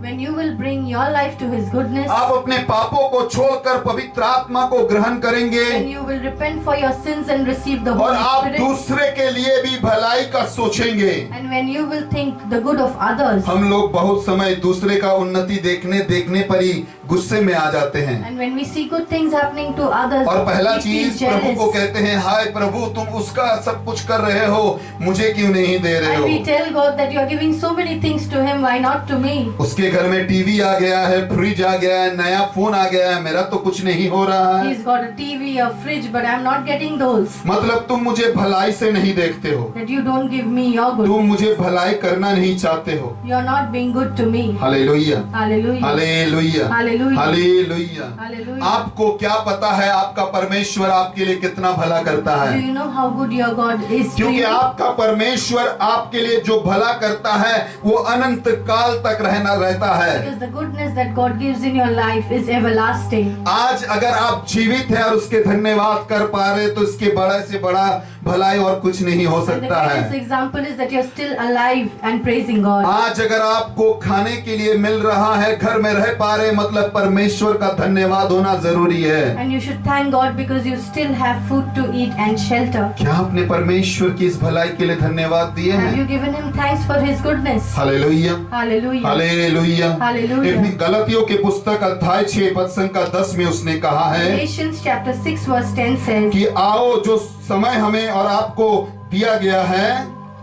When you will bring your life to His goodness, आप अपने पापों को छोड़कर पवित्र आत्मा को ग्रहण करेंगे when you will repent for your sins and receive the और Holy आप Spirit, दूसरे के लिए भी भलाई का सोचेंगे। and when you will think the good of others, हम लोग बहुत समय दूसरे का उन्नति देखने पर ही गुस्से में आ जाते हैं and when we see good things happening to others, और पहला we feel चीज प्रभु को jealous. कहते हैं, हाय प्रभु तुम उसका सब कुछ कर रहे हो, मुझे क्यों नहीं दे रहे And we हो। tell God that you are giving so many things to Him, why not to me? उसके घर में टीवी आ गया है, फ्रिज आ गया है, नया फोन आ गया है, मेरा तो कुछ नहीं हो रहा है। He's got a TV, a fridge, but I'm not getting those. मतलब तुम मुझे भलाई से नहीं देखते हो, That you don't give me your good. तुम मुझे भलाई करना नहीं चाहते हो। You're not being good to me. Hallelujah, Hallelujah. Hallelujah, Hallelujah. Hallelujah. Hallelujah. आपको क्या पता है आपका परमेश्वर आपके लिए कितना भला करता Do है? you know how good your God is to क्योंकि you? आपका परमेश्वर आपके लिए जो भला करता है वो अनंत काल तक रहता है। Because the goodness that God gives in your life is everlasting. आज अगर आप जीवित हैं और उसके धन्यवाद कर पा रहे तो इसके बड़ा से बड़ा भलाई और कुछ नहीं हो And the सकता greatest है। example is that you're still alive and praising God. आज अगर आपको खाने के लिए मिल रहा है, घर में रह पा रहे, मतलब परमेश्वर का धन्यवाद होना जरूरी है। And you should thank God because you still have food to eat and shelter. क्या आपने परमेश्वर की इस भलाई के लिए धन्यवाद दिए Have हैं? you given Him thanks for His goodness? Hallelujah, Hallelujah. Hallelujah. Hallelujah. इतनी गलतियों के पुस्तक अध्याय 6 पद संख्या 10 में उसने कहा है Galatians chapter 6 verse 10 says, कि आओ जो समय हमें और आपको दिया गया है,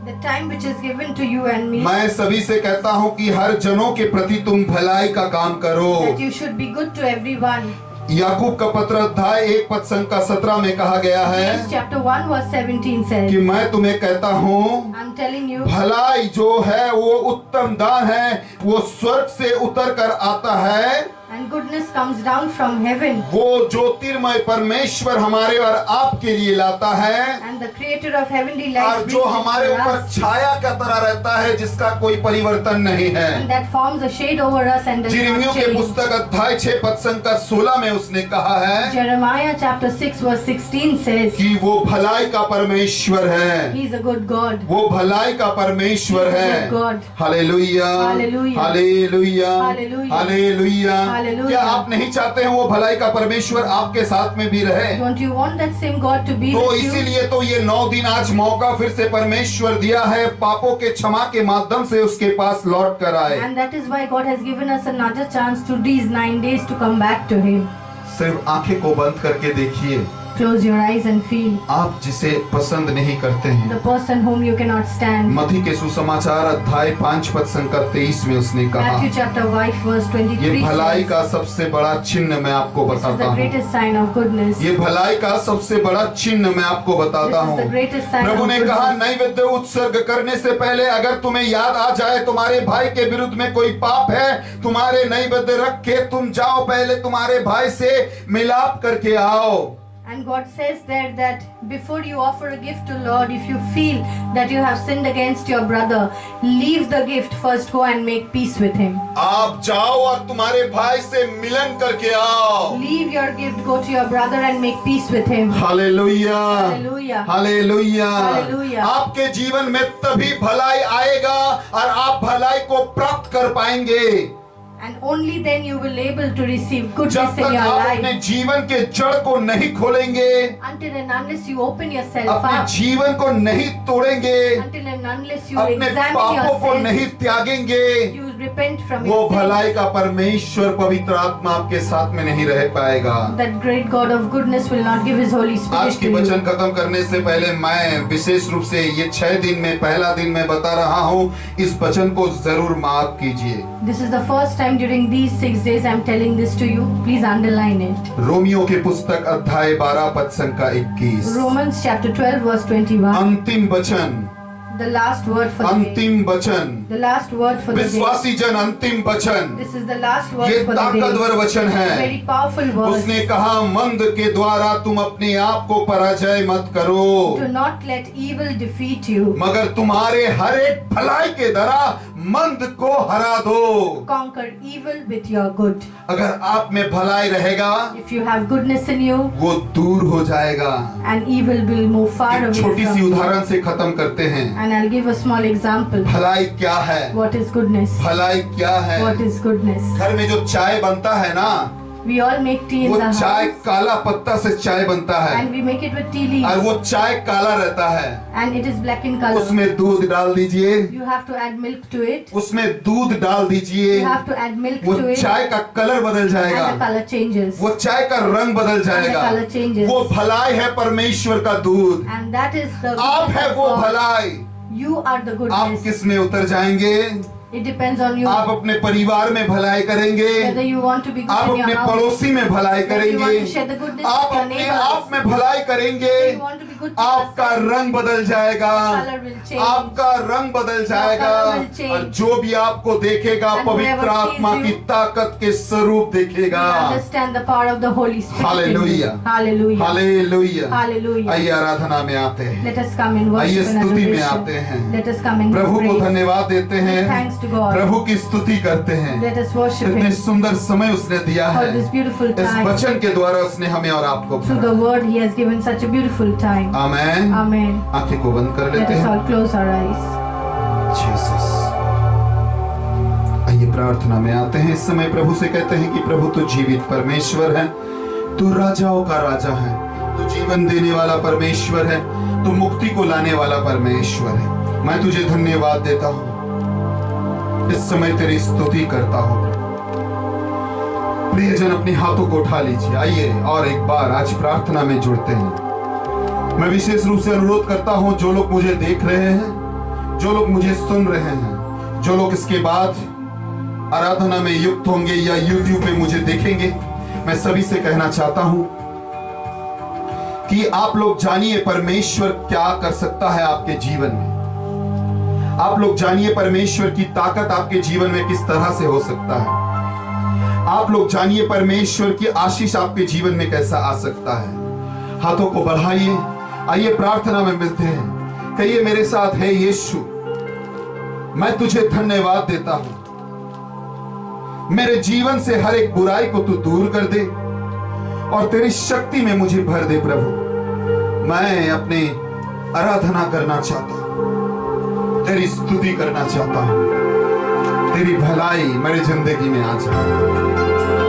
The time which is given to you and me, मैं सभी से कहता हूँ कि हर जनों के प्रति तुम भलाई का काम करो। that you should be good to everyone. याकूब का पत्र अध्याय 1 पद संख्या 17 में कहा गया है James chapter 1 verse 17 says, कि मैं तुम्हें कहता हूँ I'm telling you, भलाई जो है वो उत्तम दान है, वो स्वर्ग से उतर कर आता है। and goodness comes down from heaven, वो ज्योतिर्मय परमेश्वर हमारे और आपके लिए लाता है and the creator of heavenly और light जो brings it हमारे to ऊपर us, छाया का तरह रहता है, जिसका कोई परिवर्तन नहीं है। and that forms a shade over us and does यिर्मयाह not के change. पुस्तक अध्याय 6 पद संख्या 16 में उसने कहा है Jeremiah chapter 6 verse 16 says, कि वो भलाई का परमेश्वर है, He's a good God. वो भलाई का परमेश्वर He's a है। good God. Hallelujah, Hallelujah. Hallelujah, Hallelujah. Hallelujah. Hallelujah. क्या आप नहीं चाहते हैं वो भलाई का परमेश्वर आपके साथ में भी रहे? Don't you want that same God to be तो with you? इसीलिए तो ये 9 दिन आज मौका फिर से परमेश्वर दिया है, पापों के क्षमा के माध्यम से उसके पास लौट कर आए। And that is why God has given us another chance to these 9 days to come back to Him. सिर्फ आंखें को बंद करके देखिए, Close your eyes and feel आप जिसे पसंद नहीं करते हैं। the person whom you cannot stand. मत्ती के सुसमाचार अध्याय 5 पद संख्या 23 में उसने कहा, Matthew chapter 5 verse ये 23 भलाई says, का सबसे बड़ा चिन्ह मैं आपको This is बताता the हूँ। greatest sign of goodness. ये भलाई का सबसे बड़ा चिन्ह मैं आपको This बताता is हूँ। the greatest sign Prabhu of ने कहा, goodness. नैवेद्य उत्सर्ग करने से पहले अगर तुम्हें याद आ जाए तुम्हारे भाई के विरुद्ध में कोई पाप है, तुम्हारे नैवेद्य रख के तुम जाओ, पहले तुम्हारे भाई से मिलाप करके आओ। And God says there that before you offer a gift to Lord, if you feel that you have sinned against your brother, leave the gift, first go and make peace with him. आप जाओ और तुम्हारे भाई से मिलन करके आओ। Leave your gift, go to your brother and make peace with him. Hallelujah, Hallelujah. Hallelujah. Hallelujah. आपके जीवन में तभी भलाई आएगा और आप भलाई को प्राप्त कर पाएंगे And only then you will able to receive जब goodness in तक your आप अपने life. जीवन के जड़ को नहीं खोलेंगे, Until and unless you open yourself अपने up, जीवन को नहीं तोड़ेंगे, until and unless you अपने examine पापों को yourself, नहीं त्यागेंगे, you repent from वो your भलाई sins, का परमेश्वर पवित्र आत्मा आपके साथ में नहीं रह पाएगा। that great God of goodness will not give His Holy आज Spirit की to वचन you. खत्म करने से पहले मैं विशेष रूप से ये 6 दिन में पहला दिन मैं बता रहा हूँ, इस वचन को जरूर माफ कीजिए। This is the first time during these 6 days I'm telling this to you. Please underline it. Romeo के पुस्तक अध्याय 12 पद संख्या 21। Romans chapter 12 verse 21. अंतिम वचन, The last word for the day. अंतिम वचन, The last word for the day. विश्वासी जन अंतिम वचन, This is the last word ये for the day. ताकतवर वचन है। Very powerful word. उसने कहा, मंद के द्वारा तुम अपने आप को पराजय मत करो, Do not let evil defeat you. मगर तुम्हारे हर एक भलाई के द्वारा मंद को हरा दो। Conquer evil with your good. अगर आप में भलाई रहेगा, If you have goodness in you, वो दूर हो जाएगा। and evil will move far एक away छोटी from सी you. उदाहरण से खत्म करते हैं। And I'll give a small example. भलाई क्या है? What is goodness? भलाई क्या है? What is goodness? घर में जो चाय बनता है ना, We all make tea in वो the चाय house, काला पत्ता से चाय बनता है and we make it with tea और leaves, वो चाय काला रहता है। and it is black in color. उसमें दूध डाल दीजिए, You have to add milk to it. उसमें दूध डाल दीजिए, You have to add milk वो to it, चाय का कलर बदल and the जाएगा, color changes. वो चाय का रंग बदल जाएगा। color changes. वो भलाई है परमेश्वर का दूध। And that is the आप goodness है of वो God. भलाई। You are the आप goodness. किस में उतर जाएंगे? It depends on you. आप अपने परिवार में भलाई करेंगे, Whether you want to be good आप in अपने your house, पड़ोसी में भलाई whether you want करेंगे, to share the goodness आप with your अपने neighbors, आप में भलाई करेंगे, whether you want to be good to आपका yourself, रंग बदल जाएगा, color will change. आपका रंग बदल जाएगा। color will change. और जो भी आपको देखेगा And पवित्र whoever sees आत्मा की you, ताकत के स्वरूप देखेगा। we understand the power of the Holy Spirit. in Hallelujah. you. Hallelujah. Hallelujah. Hallelujah. आइए आराधना में आते हैं, Let us come in आइए worship and स्तुति में आते adoration. हैं। Let us come in प्रभु को praise. धन्यवाद देते हैं, Thanks to God. प्रभु की स्तुति करते हैं। Let us worship इतने Him सुंदर समय उसने दिया for है, this beautiful इस time. वचन के द्वारा उसने हमें और आपको Through the word He has given such a beautiful time. Amen. Amen. आंखें को बंद कर Let लेते us हैं। all close our eyes. Jesus, आइए प्रार्थना में आते हैं। इस समय प्रभु से कहते हैं कि प्रभु तू जीवित परमेश्वर है, तू राजाओं का राजा है, तू जीवन देने वाला परमेश्वर है, तू मुक्ति को लाने वाला परमेश्वर है। मैं तुझे धन्यवाद देता हूँ, इस समय तेरी स्तुति करता हूँ। प्रियजन अपने हाथों को उठा लीजिए, आइए और एक बार आज प्रार्थना में जुड़ते हैं। मैं विशेष रूप से अनुरोध करता हूँ, जो लोग मुझे देख रहे हैं, जो लोग मुझे सुन रहे हैं, जो लोग इसके बाद आराधना में युक्त होंगे या YouTube पे मुझे देखेंगे, मैं सभी से कहना चाहता हूं कि आप लोग जानिए परमेश्वर क्या कर सकता है आपके जीवन में। आप लोग जानिए परमेश्वर की ताकत आपके जीवन में किस तरह से हो सकता है। आप लोग जानिए परमेश्वर की आशीष आपके जीवन में कैसा आ सकता है। हाथों को बढ़ाइए, आइए प्रार्थना में मिलते हैं। कहिए मेरे साथ, हे यीशु, मैं तुझे धन्यवाद देता हूं, मेरे जीवन से हर एक बुराई को तू दूर कर दे और तेरी शक्ति में मुझे भर दे। प्रभु, मैं अपने आराधना करना चाहता हूं, तेरी स्तुति करना चाहता हूं, तेरी भलाई मेरी जिंदगी में आ जाए।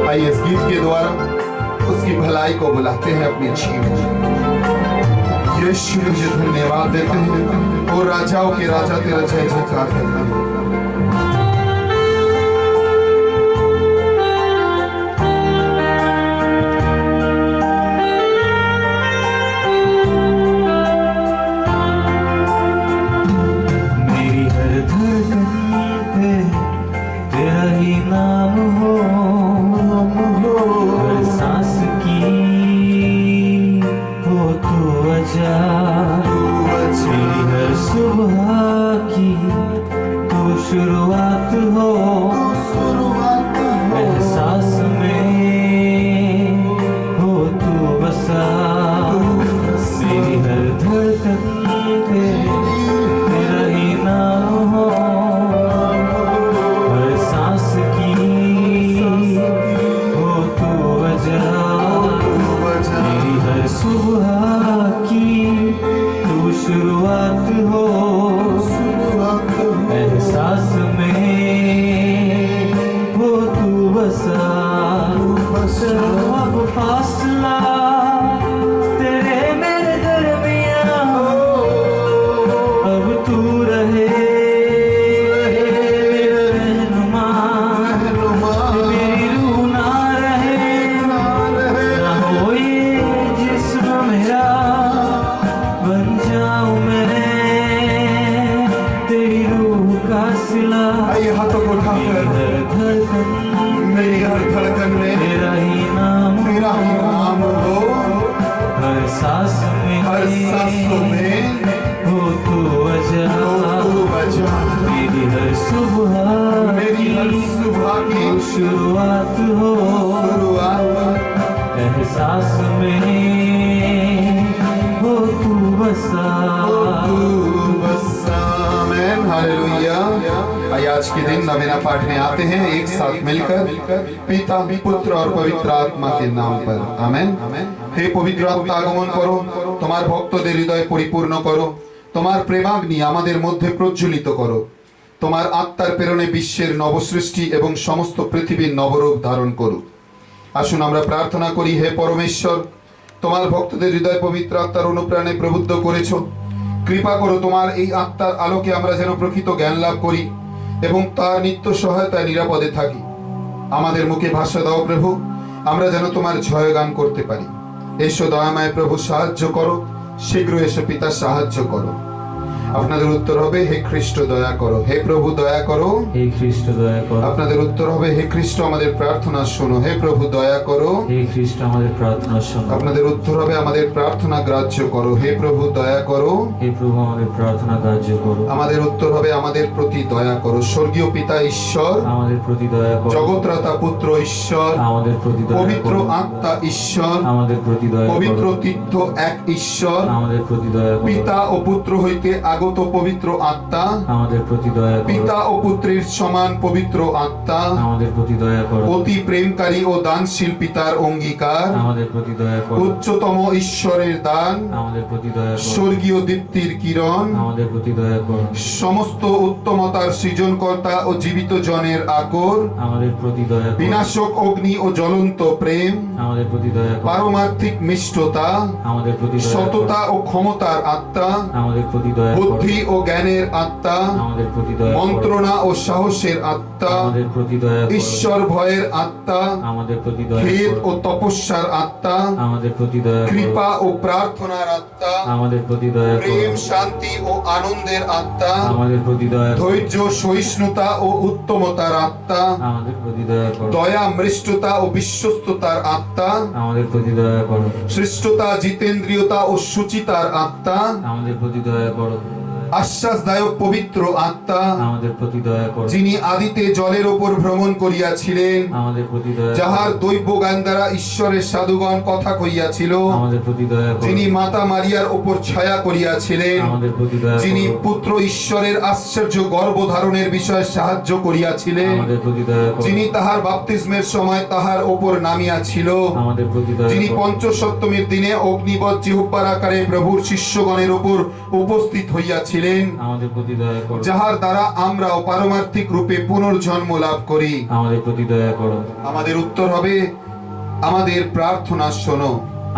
आइए इस गीत के द्वारा उसकी भलाई को बुलाते हैं अपने जीवन में। यीशु मुझे धन्यवाद देते हैं और राजाओं के राजा तेरा जय जयकार करते हैं। मेरी हर धड़कन पे तेरा ही नाम हो, हर सांस की हो तू वजह, मेरी हर सुबह की तू शुरुआत हो, एहसास में हो तू बसा, मेरी हर धड़कन पे तेरा ही नाम हो, हर सांस की हो तू वजह, मेरी हर सुबह की तू शुरुआत हो, एहसास में हो तू बसा, अब फासला तेरे मेरे दरमियां, अब तू रहे मेरा रहनुमा, आज के दिन नवेना पाठ में आते हैं एक साथ मिलकर पिता पुत्र और पवित्र आत्मा के नाम पर आमेन। हे पवित्र आत्मा আগমন করো, তোমার ভক্তদের হৃদয় পরিপূর্ণ করো, তোমার প্রেমাগ্নি আমাদের মধ্যে প্রজ্বলিত করো, তোমার আত্মার প্রেরণে বিশ্বের নবসৃষ্টি এবং সমস্ত পৃথিবীর নবরূপ ধারণ করুক। আসুন আমরা প্রার্থনা করি, হে পরমেশ্বর, তোমার ভক্তদের হৃদয় পবিত্র আত্মার অনুপ্রাণে প্রবুদ্ধ করেছো, কৃপা করো তোমার এই আত্মার আলোকে আমরা যেন প্রকৃত জ্ঞান লাভ করি এবং তার নিত্য সহায়তায় নিরাপদে থাকি। আমাদের মুখে ভাষা দাও প্রভু, আমরা যেন তোমার জয়গান করতে পারি। এসো দয়াময় প্রভু, সাহায্য করো, শীঘ্র এসো পিতা, সাহায্য করো। আপনাদের উত্তর হবে, হে খ্রিস্ট দয়া করো। হে প্রভু দয়া করো, হে খ্রিস্ট দয়া করো। আপনাদের উত্তর হবে, হে খ্রিস্ট আমাদের প্রার্থনা শোনো। হে প্রভু দয়া করো, হে খ্রিস্ট আমাদের প্রার্থনা শোনো। আপনাদের উত্তর হবে, আমাদের প্রার্থনা গ্রাহ্য করো। হে প্রভু দয়া করো, হে প্রভু আমাদের প্রার্থনা গ্রাহ্য করো। আমাদের উত্তর হবে, আমাদের প্রতি দয়া করো। স্বর্গীয় পিতা ঈশ্বর, আমাদের প্রতি দয়া করো। জগৎরাতা পুত্র ঈশ্বর, আমাদের প্রতি দয়া পবিত্র করো। আত্মা ঈশ্বর, আমাদের প্রতি দয়া করো। পবিত্র তীর্থ এক ঈশ্বর, আমাদের প্রতি দয়া করো। পিতা ও পুত্র হইতে আগত পবিত্র আত্মা, আমাদের প্রতি দয়া করো। পিতা ও পুত্রের সমান পবিত্র আত্মা, আমাদের প্রতি দয়া করো। অতি প্রেমকারী ও দানশীল পিতার অঙ্গীকার, আমাদের প্রতি দয়া করো। উচ্চতম ঈশ্বরের দান, আমাদের প্রতি দয়া করো। স্বর্গীয় দীপ্তির কিরণ, আমাদের প্রতি দয়া করো। সমস্ত উত্তমতার সৃজনকর্তা ও জীবিত জনের আকর, আমাদের প্রতি দয়া করো। বিনাশক অগ্নি ও জ্বলন্ত প্রেম, আমাদের প্রতি দয়া করো। পারমার্থিক মিষ্টতা, আমাদের প্রতি দয়া করো। সততা ও ক্ষমতার আত্মা, আমাদের প্রতি দয়া করো। বুদ্ধি ও জ্ঞানের আত্মা, আমাদের প্রতি দয়া করো। মন্ত্রণা ও সাহসের আত্মা, আমাদের প্রতি দয়া করো। ঈশ্বর ভয়ের আত্মা, আমাদের প্রতি দয়া খেদ ও করো। তপস্যার আত্মা, আমাদের প্রতি দয়া করো। কৃপা ও প্রার্থনার আত্মা, আমাদের প্রতি দয়া করো। প্রেম, শান্তি ও আনন্দের আত্মা, আমাদের প্রতি দয়া করো। ধৈর্য, সহিষ্ণুতা ও উত্তমতার আত্মা, আমাদের প্রতি দয়া করো। দয়া, মৃষ্টতা ও বিশ্বস্ততার আত্মা, আমাদের প্রতি দয়া করো। সৃষ্টতা, জিতেন্দ্রিয়তা ও সুচিতার আত্মা, আমাদের প্রতি দয়া করো। আশ্বাসদায়ক পবিত্র আত্মা, আমাদের প্রতি দয়া করো। যিনি আদিতে জলের ওপর ভ্রমণ করিয়াছিলেন, আমাদের প্রতি দয়া যাহার করো। দৈব জ্ঞান দ্বারা ঈশ্বরের সাধুগণ কথা কইয়াছিল, আমাদের প্রতি দয়া করো। যিনি মাতা মারিয়ার ওপর ছায়া করিয়াছিলেন, আমাদের প্রতি দয়া যিনি করো। পুত্র ঈশ্বরের আশ্চর্য গর্ভধারণের বিষয়ে সাহায্য করিয়াছিলেন, আমাদের প্রতি দয়া করো। যিনি তাহার বাপ্তিস্মের সময় তাহার ওপর নামিয়াছিল, আমাদের প্রতি দয়া যিনি করো। পঞ্চসপ্তমীর দিনে অগ্নিবৎ জিহ্বার আকারে প্রভুর শিষ্যগণের উপর উপস্থিত হইয়াছিলেন, আমাদের প্রতি দয়া করো। যাহার দ্বারা আমরাও পারমার্থিক রূপে পুনর্জন্ম লাভ করি। আমাদের প্রতি দয়া করো। আমাদের উত্তর হবে, আমাদের প্রার্থনা শোনো।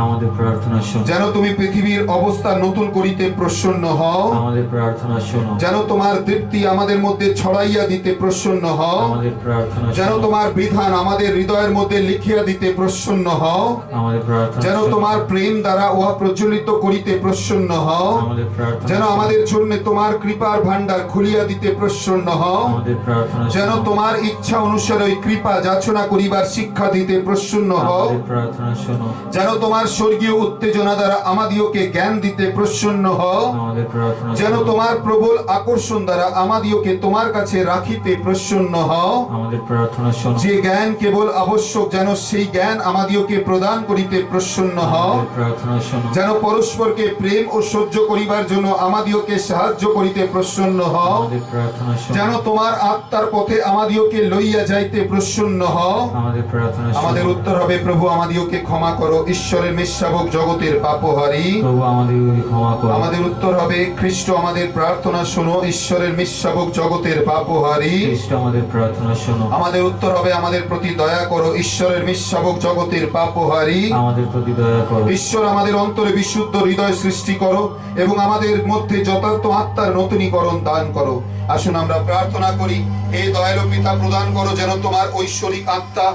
আমাদের প্রার্থনা শোনো। যেন তুমি পৃথিবীর অবস্থা নতুন করিতে প্রসন্ন হও, আমাদের প্রার্থনা শোনো। যেন তোমার তৃপ্তি আমাদের মধ্যে ছড়াইয়া দিতে প্রসন্ন হও, আমাদের প্রার্থনা যেন শোনো। তোমার বিধান আমাদের হৃদয়ের মধ্যে লিখিয়া দিতে প্রসন্ন হও, আমাদের প্রার্থনা যেন শোনো। তোমার প্রেম দ্বারা উহা প্রজ্বলিত করিতে প্রসন্ন হও, আমাদের প্রার্থনা যেন শোনো। আমাদের জন্য তোমার কৃপার ভান্ডার খুলিয়া দিতে প্রসন্ন হও, আমাদের প্রার্থনা যেন শোনো। তোমার ইচ্ছা অনুসারে ওই কৃপা যাচনা করিবার শিক্ষা দিতে প্রসন্ন হও, আমাদের প্রার্থনা শোনো। যেন তোমার স্বর্গীয় উত্তেজনা দ্বারা আমাদিওকে জ্ঞান দিতে প্রসন্ন হও, আমাদের প্রার্থনা যেন শোনো। তোমার প্রবল আকর্ষণ দ্বারা আমাদিওকে তোমার কাছে রাখিতে প্রসন্ন হও, আমাদের প্রার্থনা শোনো। যে জ্ঞান কেবল আবশ্যক যেন সেই জ্ঞান আমাদিওকে প্রদান করিতে প্রসন্ন হও, আমাদের প্রার্থনা শোনো। যেন পরস্পরকে প্রেম ও সহ্য করিবার জন্য আমাদিওকে সাহায্য করিতে প্রসন্ন হও, আমাদের প্রার্থনা শোনো। যেন তোমার আত্মার পথে আমাদিওকে লইয়া যাইতে প্রসন্ন হও। আমাদের প্রার্থনা শোনো। আমাদের উত্তর হবে, প্রভু আমাদিওকে ক্ষমা করো, ঈশ্বরের মেষশাবক জগতের পাপহারী। প্রভু আমাদের ক্ষমা করো। আমাদের উত্তর হবে, খ্রিস্ট আমাদের প্রার্থনা শোনো, ঈশ্বরের মেষশাবক জগতের পাপহারী। খ্রিস্ট আমাদের প্রার্থনা শোনো। আমাদের উত্তর হবে, আমাদের প্রতি দয়া করো, ঈশ্বরের মেষশাবক জগতের পাপহারী। আমাদের প্রতি দয়া করো। ঈশ্বর আমাদের অন্তরে বিশুদ্ধ হৃদয় সৃষ্টি করো এবং আমাদের মধ্যে যথার্থ আত্মার নতুনীকরণ দান করো। আসুন আমরা প্রার্থনা করি, হে দয়ালু পিতা, প্রদান করো যেন তোমার ঐশ্বরিক আত্মা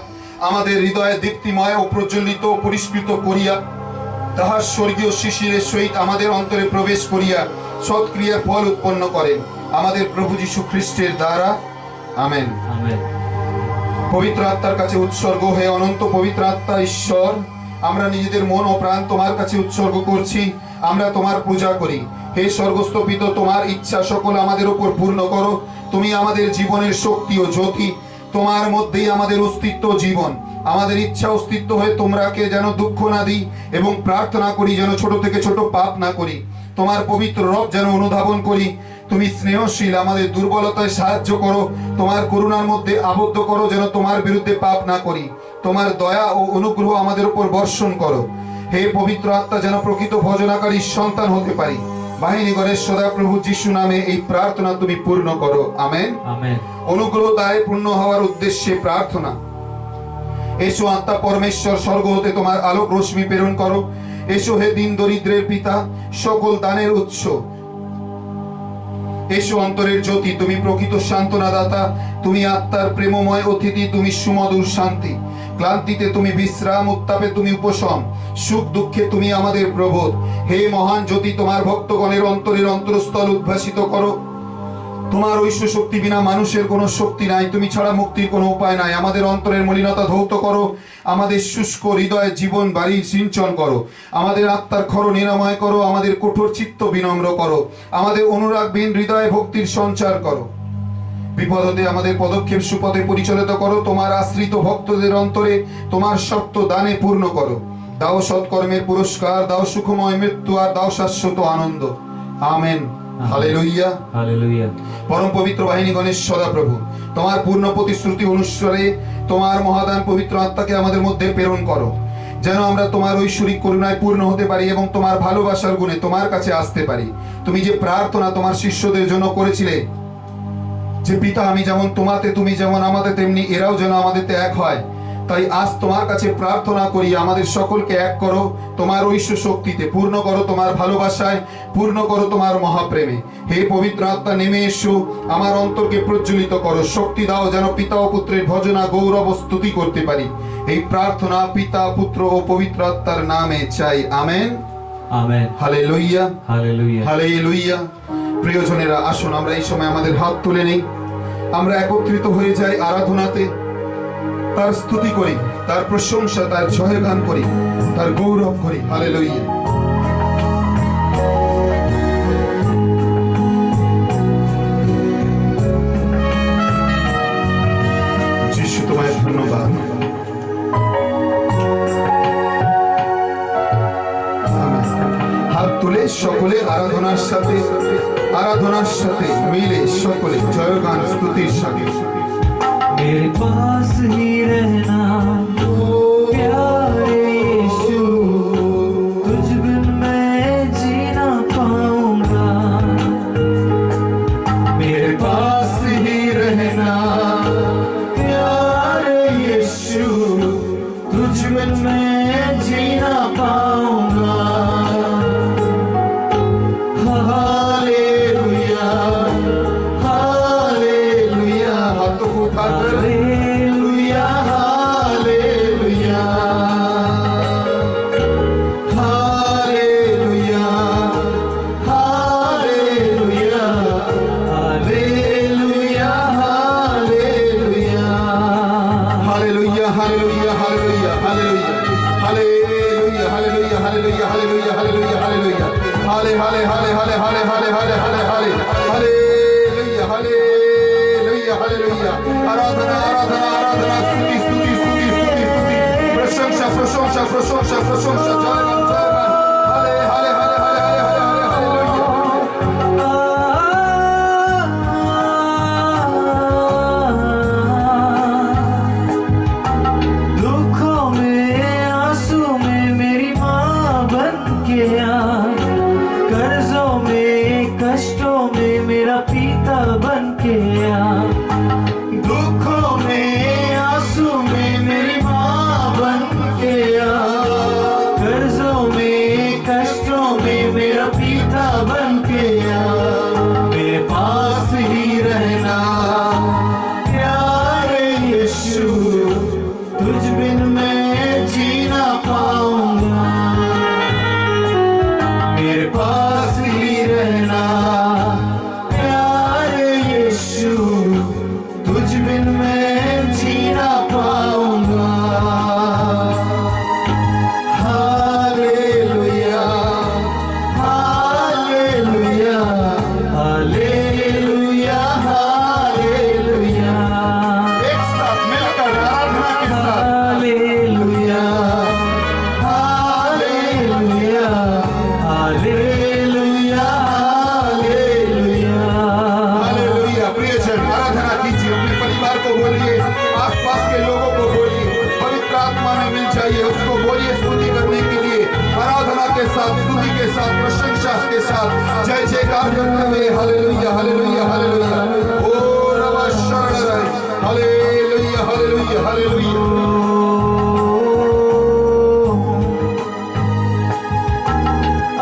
আমাদের হৃদয়ে দীপ্তিময় ও প্রজ্বলিত ও পরিস্কৃত করিয়া তাহার স্বর্গীয় শিশিরের সহিত আমাদের অন্তরে প্রবেশ করিয়া সৎক্রিয়ার ফল উৎপন্ন করেন, আমাদের প্রভু যীশু খ্রিস্টের দ্বারা। আমেন। আমেন। পবিত্র আত্মার কাছে উৎসর্গ হয়ে অনন্ত পবিত্র আত্মা ঈশ্বর, আমরা নিজেদের মন ও প্রাণ তোমার কাছে উৎসর্গ করছি, আমরা তোমার পূজা করি। হে স্বর্গস্থ পিতা, তোমার ইচ্ছা সকল আমাদের উপর পূর্ণ করো। তুমি আমাদের জীবনের শক্তি ও জ্যোতি, তোমার মধ্যেই আমাদের অস্তিত্ব জীবন। আমাদের ইচ্ছা অস্তিত্ব হয়ে তোমরাকে যেন দুঃখ না দিই এবং প্রার্থনা করি যেন ছোট থেকে ছোট পাপ না করি, তোমার পবিত্র রব যেন অনুধাবন করি। তুমি স্নেহশীল, আমাদের দুর্বলতায় সাহায্য করো, তোমার করুণার মধ্যে আবদ্ধ করো যেন তোমার বিরুদ্ধে পাপ না করি। তোমার দয়া ও অনুগ্রহ আমাদের উপর বর্ষণ করো। হে পবিত্র আত্মা, যেন প্রকৃত ভজনাকারী সন্তান হতে পারি। বাহিনীগণের সদাপ্রভু যিশু নামে এই প্রার্থনা তুমি পূর্ণ করো, আমেন। আমেন। অনুগ্রহ দ্বারাই পূর্ণ হওয়ার উদ্দেশ্যে প্রার্থনা। এসো আত্মা পরমেশ্বর, স্বর্গ হতে তোমার আলোক রশ্মি প্রেরণ করো। এসো হে দিন দরিদ্রের পিতা, সকল দানের উৎস। এসো অন্তরের জ্যোতি, তুমি প্রকৃত সান্ত্বনা দাতা, তুমি আত্মার প্রেমময় অতিথি, তুমি সুমধুর শান্তি। ক্লান্তিতে তুমি বিশ্রাম, উত্তাপে তুমি উপশম, সুখ দুঃখে তুমি আমাদের প্রবোধ। হে মহান জ্যোতি, তোমার ভক্তগণের অন্তরের অন্তরস্থল উদ্ভাসিত করো। তোমার ঐশ্ব শক্তি বিনা মানুষের কোনো শক্তি নাই, তুমি ছাড়া মুক্তির কোনো উপায় নাই। আমাদের অন্তরের মলিনতা ধৌত করো, আমাদের শুষ্ক হৃদয়ে জীবন বাড়ি সিঞ্চন করো, আমাদের আত্মার ক্ষর নিরাময় করো, আমাদের কঠোর চিত্ত বিনম্র করো, আমাদের অনুরাগহীন হৃদয়ে ভক্তির সঞ্চার করো। বিপদ হতে আমাদের পদক্ষেপ সুপথে পরিচালিত করো, তোমার আশ্রিত ভক্তদের অন্তরে তোমার সত্য দানে পূর্ণ করো। দাও সৎকর্মের পুরস্কার, দাও সুখময় মৃত্যু, আর দাও শাশ্বত আনন্দ, আমেন। Hallelujah, hallelujah. পরম পবিত্র বাহিনীগণের সদাপ্রভু, তোমার পূর্ণ প্রতিশ্রুতি অনুসারে তোমার মহাদান পবিত্র আত্মাকে আমাদের মধ্যে প্রেরণ করো, যেন আমরা তোমার ঐশ্বরিক করুণায় পূর্ণ হতে পারি এবং তোমার ভালোবাসার গুণে তোমার কাছে আসতে পারি। তুমি যে প্রার্থনা তোমার শিষ্যদের জন্য করেছিলে, যে পিতা আমি যেমন তোমাতে, তুমি যেমন আমাতে, তেমনি এরাও যেন আমাদেরতে এক হয়, তাই আজ তোমার কাছে প্রার্থনা করি, আমাদের সকলকে এক করো তোমার ঐশ্ব শক্তিতে, পূর্ণ করো তোমার ভালোবাসায়, পূর্ণ করো তোমার মহাপ্রেমে। হে পবিত্র আত্মা, নেমে এসো, আমার অন্তরকে প্রজ্বলিত করো, শক্তি দাও যেন পিতা ও পুত্রের ভজনা গৌরব স্তুতি করতে পারি। এই প্রার্থনা পিতা, পুত্র ও পবিত্র আত্মার নামে চাই, amen. Amen. Hallelujah, hallelujah. Hallelujah. প্রিয়জনেরা, আসুন আমরা এই সময় আমাদের হাত তুলে নেই, আমরা একত্রিত হয়ে যাই আরাধনাতে, তার স্তুতি করি, তার প্রশংসা, তার জয়গান করি, তার গৌরব করি। হালেলুইয়া। যিশু তোমায় ধন্যবাদ। হাত তুলে সকলে আরাধনার সাথে মিলে সকলে জয়গান স্তুতির সাথে। मेरे पास ही रहना प्यारे यीशु, तुझ बिन मैं जी ना पाऊंगा। मेरे पास ही रहना प्यारे यीशु, तुझ बिन मैं जी ना पाऊंगा। Hallelujah, hallelujah. हाथों को उठाकर hallelujah, hallelujah, hallelujah, hallelujah, hallelujah, hallelujah, hallelujah, hallelujah, hallelujah, hallelujah, hallelujah, hallelujah, hallelujah, hallelujah, hallelujah, हाले हाले हाले हाले हाले हाले हाले हाले हाले हालेलुया, हालेलुया, हालेलुया। आराधना, आराधना, आराधना, स्तुति, स्तुति, स्तुति, स्तुति, स्तुति, प्रशंसा, प्रशंसा, प्रशंसा, प्रशंसा, जयगान, जयगान, हाले हाले हाले हाले हाले हाले हालेलुया। दुखों में, आंसू में मेरी माँ बन के आ, कर्जों में, कष्टों में मेरा पिता बन के आ। दुखों में, आंसू में मेरी माँ बन के आ, कर्जों में, कष्टों में मेरा पिता बन के आ। मेरे पास ही रहना प्यारे यीशु, तुझ बिन मैं जी ना पाऊंगा। मेरे पास ही रहना प्यारे यीशु, तुझ रे हालेलुया हालेलुया हालेलुया ओ रबा शरण रे हालेलुया हालेलुया हालेलुया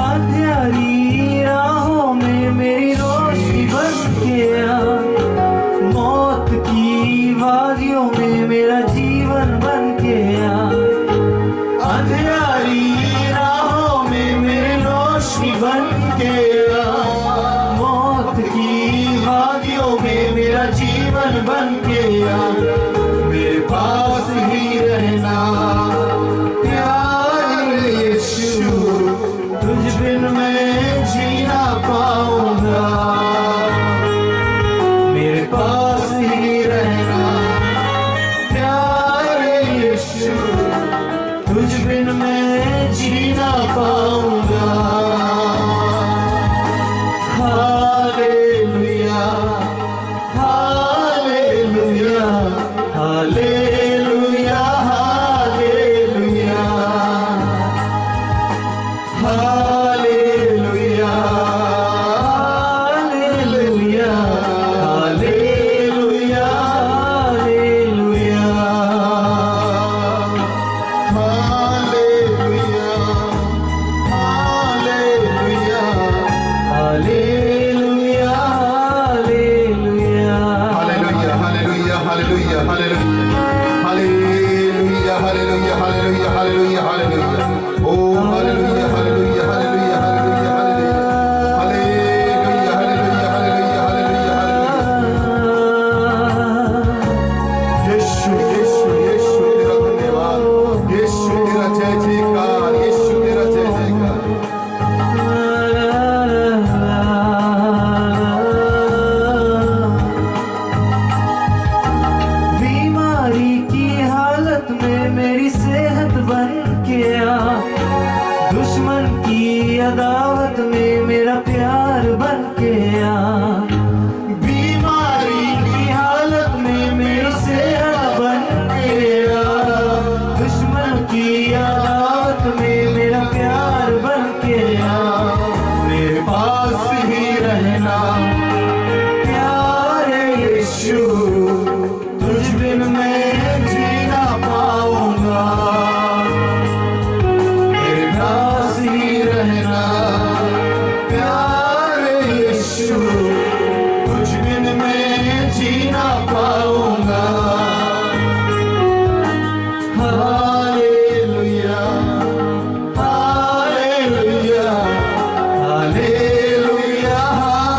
अंधेरी राहों में मेरी रोशनी बन के आ, मौत की वादियों में मेरा जीवन बन के आ। अंधेरी राहों में मेरी रोशनी बन के आ, मौत की वादियों में मेरा जीवन बन के आ। मेरे पास ही रहना प्यारे यीशु, तुझ बिन मैं जी ना पाऊंगा। मेरे पास ही रहना प्यारे यीशु, तुझ बिन मैं जी ना पाऊंगा। Hallelujah hallelujah hallelujah hallelujah hallelujah hallelujah hallelujah hallelujah hallelujah hallelujah hallelujah hallelujah hallelujah ओ hallelujah hallelujah hallelujah hallelujah hallelujah hallelujah hallelujah hallelujah यीशु यीशु यीशु तेरा धन्यवाद, यीशु तेरा जय जयकार, यीशु तेरा जय जयकार। बीमारी की हालत में मेरी सेहत बन के आ, दुश्मन की अदावत में मेरा प्यार बन के आ। बीमारी की हालत में मेरी सेहत बन के आ, दुश्मन की अदावत में मेरा प्यार बन के आ। मेरे पास ही रहना प्यारे यीशु, तुझ बिन मैं जी ना पाऊंगा। मेरे पास ही रहना प्यारे यीशु, तुझ बिन मैं जी ना पाऊंगा। Hallelujah hallelujah hallelujah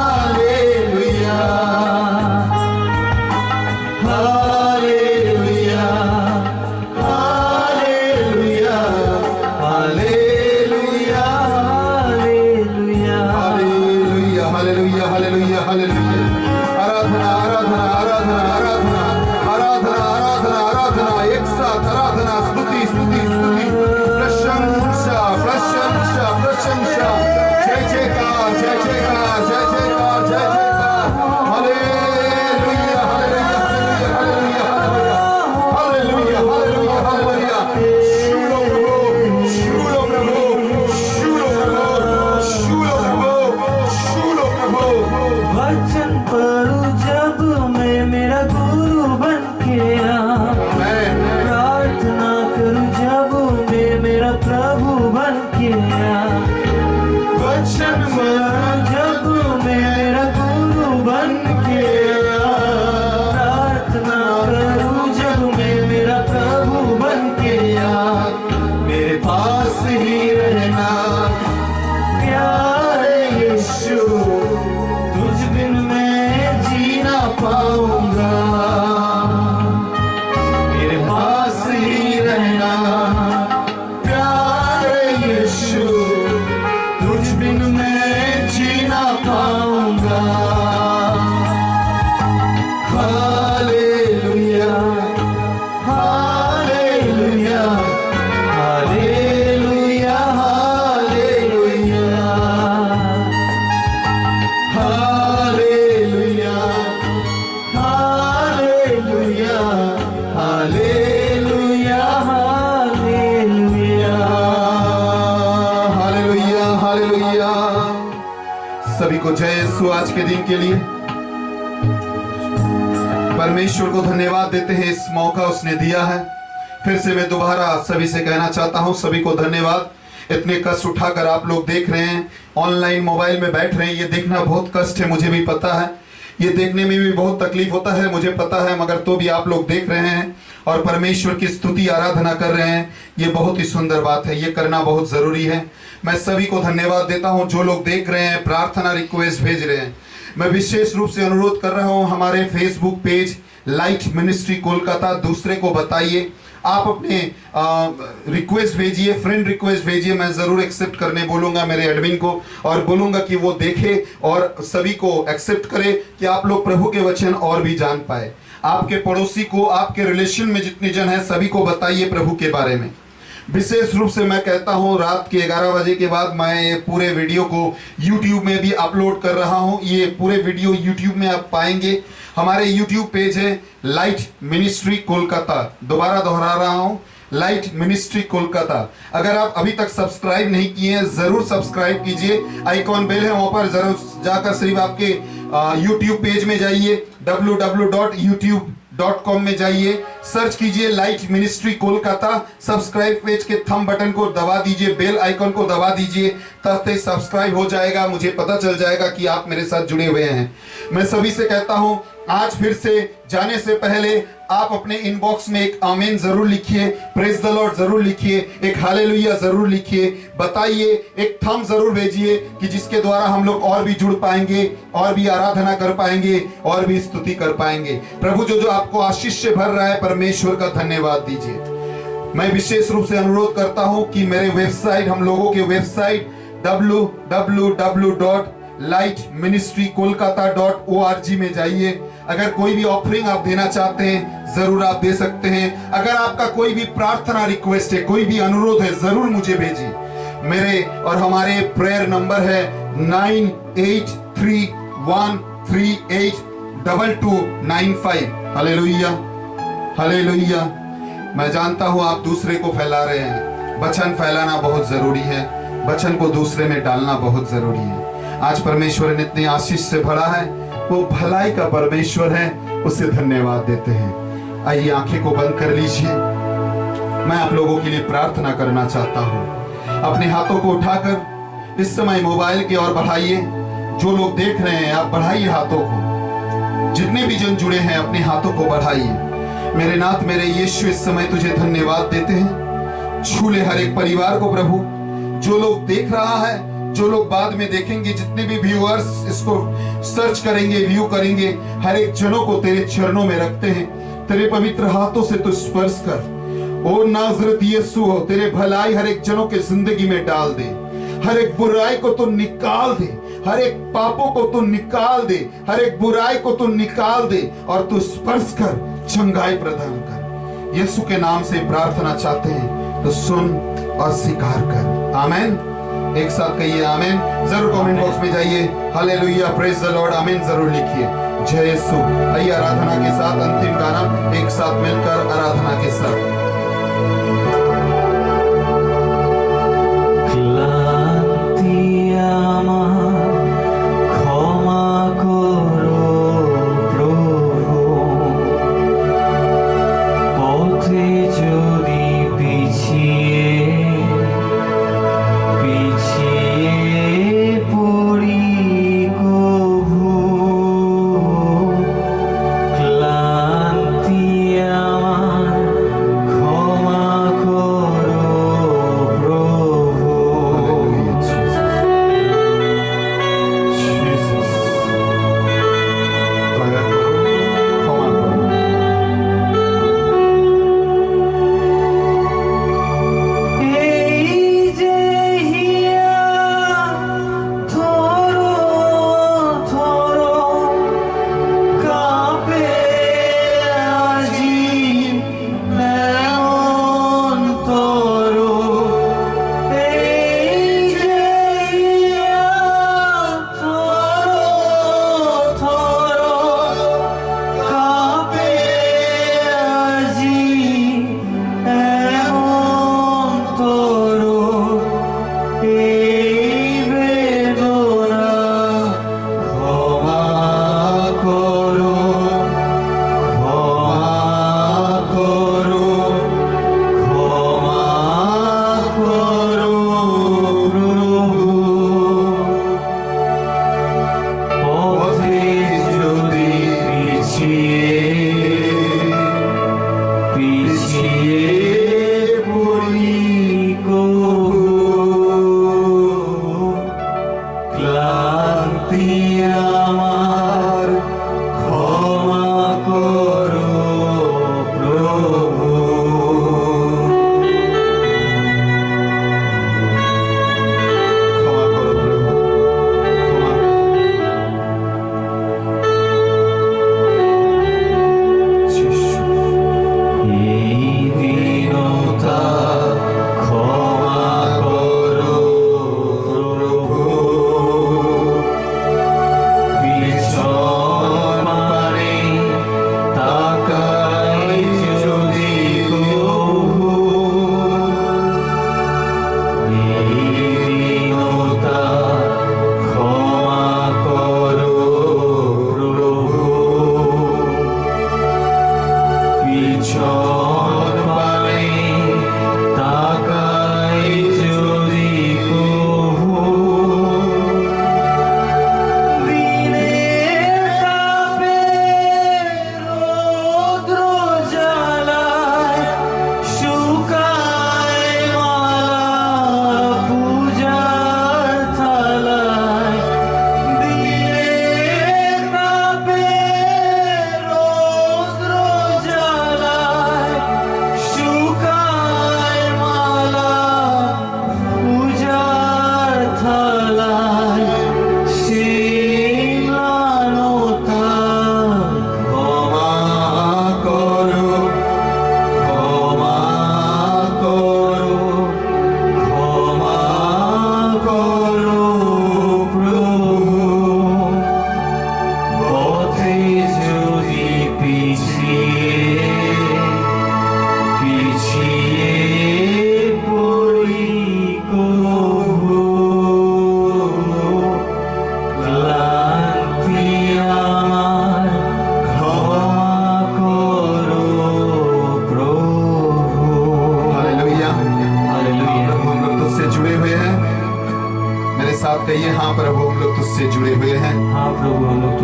hallelujah hallelujah hallelujah hallelujah hallelujah hallelujah hallelujah आराधना आराधना आराधना आराधना आराधना आराधना आराधना एक साथ आराधना स्तुति स्तुति स्तुति प्रशंसा प्रशंसा प्रशंसा जय जयकार जय जयकार जय जयकार जय जयकार hallelujah hallelujah hallelujah hallelujah hallelujah hallelujah शूलो प्रभु शूलो प्रभु शूलो प्रभु शूलो प्रभु शूलो प्रभु वचन पढ़ू जब मैं मेरा गुरु बन के आ, प्रार्थना करूं जब मैं मेरा प्रभु बन के आ। वचन पढ़ू जब मैं मेरा गुरु बन के आ, प्रार्थना करूं जब मैं मेरा प्रभु बन के आ। मेरे पास ही रहना प्यारे यीशु, तुझ बिन मैं जी ना पाऊंगा। मेरे पास ही रहना प्यारे यीशु, तुझ बिन मैं जी ना पाऊंगा। Hallelujah hallelujah hallelujah hallelujah hallelujah को। जय यीशु। आज के दिन के लिए परमेश्वर को धन्यवाद देते हैं, इस मौका उसने दिया है। फिर से मैं दोबारा सभी से कहना चाहता हूं, सभी को धन्यवाद। इतने कष्ट उठाकर आप लोग देख रहे हैं, ऑनलाइन मोबाइल में बैठ रहे हैं। ये देखना बहुत कष्ट है, मुझे भी पता है। ये देखने में भी बहुत तकलीफ होता है, मुझे पता है, मगर तो भी आप लोग देख रहे हैं और परमेश्वर की स्तुति आराधना कर रहे हैं। ये बहुत ही सुंदर बात है, ये करना बहुत जरूरी है। मैं सभी को धन्यवाद देता हूं जो लोग देख रहे हैं, प्रार्थना रिक्वेस्ट भेज रहे हैं। मैं विशेष रूप से अनुरोध कर रहा हूं, हमारे Facebook page light ministry Kolkata दूसरे को बताइए। आप अपने रिक्वेस्ट भेजिए, फ्रेंड रिक्वेस्ट भेजिए। मैं जरूर एक्सेप्ट करने बोलूंगा मेरे एडमिन को, और बोलूंगा कि वो देखे और सभी को एक्सेप्ट करे कि आप लोग प्रभु के वचन और भी जान पाए। आपके पड़ोसी को, आपके रिलेशन में जितने जन हैं, सभी को बताइए प्रभु के बारे में। विशेष रूप से मैं कहता हूं, रात के 11 बजे के बाद मैं ये पूरे वीडियो को YouTube में भी अपलोड कर रहा हूं। ये पूरे वीडियो YouTube में आप पाएंगे। हमारे YouTube पेज है लाइट मिनिस्ट्री कोलकाता। दोबारा दोहरा रहा हूं, लाइट मिनिस्ट्री कोलकाता। अगर आप अभी तक सब्सक्राइब नहीं किए हैं, जरूर सब्सक्राइब कीजिए। आइकॉन बेल है वहां पर, जरूर जाकर सिर्फ आपके YouTube पेज में जाइए, www.youtube.com में जाइए, सर्च कीजिए light ministry Kolkata. Subscribe page के थंब बटन को दबा दीजिए, बेल आइकन को दबा दीजिए, तब सब्सक्राइब हो जाएगा। मुझे पता चल जाएगा कि आप मेरे साथ जुड़े हुए हैं। मैं सभी से कहता हूं, आज फिर से जाने से पहले आप अपने इनबॉक्स में एक आमीन जरूर लिखिए, प्रेज द लॉर्ड जरूर लिखिए, एक हालेलुया जरूर लिखिए, बताइए, एक थंब जरूर भेजिए कि जिसके द्वारा हम लोग और भी जुड़ पाएंगे, और भी आराधना कर पाएंगे, और भी स्तुति कर पाएंगे। प्रभु जो जो आपको आशीष से भर रहा है, परमेश्वर का धन्यवाद दीजिए। मैं विशेष रूप से अनुरोध करता हूं कि मेरे वेबसाइट, हम लोगों के वेबसाइट www.lightministrykolkata.org में जाइए। अगर कोई भी ऑफरिंग आप देना चाहते हैं, जरूर आप दे सकते हैं। अगर आपका कोई भी प्रार्थना रिक्वेस्ट है, कोई भी अनुरोध है, जरूर मुझे भेजिए। मेरे और हमारे प्रेयर नंबर है 9831382295। Hallelujah, hallelujah. मैं जानता हूं आप दूसरे को फैला रहे हैं। वचन फैलाना बहुत जरूरी है, वचन को दूसरे में डालना बहुत जरूरी है। आज परमेश्वर ने इतनी आशीष से भरा है, वो भलाई का परमेश्वर है, उसे धन्यवाद देते हैं। आइए आंखें को बंद कर लीजिए। मैं आप लोगों के लिए प्रार्थना करना चाहता हूं। अपने हाथों को उठाकर इस समय मोबाइल की ओर बढ़ाइए। जो लोग देख रहे हैं, आप बढ़ाइए हाथों को। जितने भी जन जुड़े हैं, अपने हाथों को बढ़ाइए। मेरे नाथ, मेरे यीशु, इस समय तुझे धन्यवाद देते हैं। छू ले हर एक परिवार को प्रभु, जो लोग देख रहा है, जो लोग बाद में देखेंगे, जितने भी व्यूअर्स इसको सर्च करेंगे, व्यू करेंगे, हर एक जनों को तेरे चरणों में रखते हैं। तेरे पवित्र हाथों से तू स्पर्श कर। ओ नाजरत यीशु, तेरे भलाई हर एक जनों के जिंदगी में डाल दे। हर एक बुराई को तू निकाल दे, हर एक पापों को तू निकाल दे, हर एक बुराई को तू निकाल दे, और तू स्पर्श कर, चंगाई प्रदान कर। यीशु के नाम से प्रार्थना चाहते हैं, तो सुन और स्वीकार कर। आमीन। एक साथ कहिए आमीन। जरूर कमेंट बॉक्स में जाइए, हालेलुया, प्रेज द लॉर्ड, आमीन जरूर लिखिए। जय यीशु। आइए आराधना के साथ अंतिम गाना एक साथ मिलकर आराधना के साथ। ক্লান্তি আমার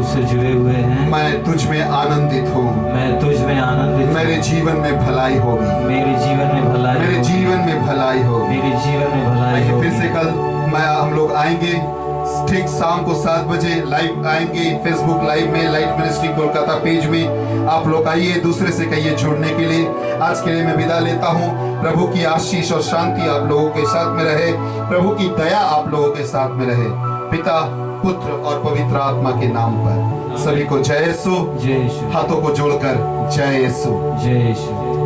तुझसे जुड़े हुए हैं। मैं तुझ में आनंदित हूँ। मैं तुझ में आनंदित हूँ। मेरे जीवन में भलाई होगी। मेरे जीवन में भलाई मेरे होगी। जीवन में भलाई होगी। मेरे जीवन में भलाई आइए होगी। फिर से कल हम लोग आएंगे ठीक शाम को 7 बजे लाइव आएंगे फेसबुक लाइव में, लाइट मिनिस्ट्री कोलकाता पेज में। आप लोग आइए, दूसरे से कहिए जुड़ने के लिए। आज के लिए मैं विदा लेता हूँ। प्रभु की आशीष और शांति आप लोगों के साथ में रहे। प्रभु की दया आप लोगों के साथ में रहे। पिता, पुत्र और पवित्र आत्मा के नाम पर सभी को जय यीशु। जय यीशु। हाथों को जोड़कर जय यीशु। जय यीशु।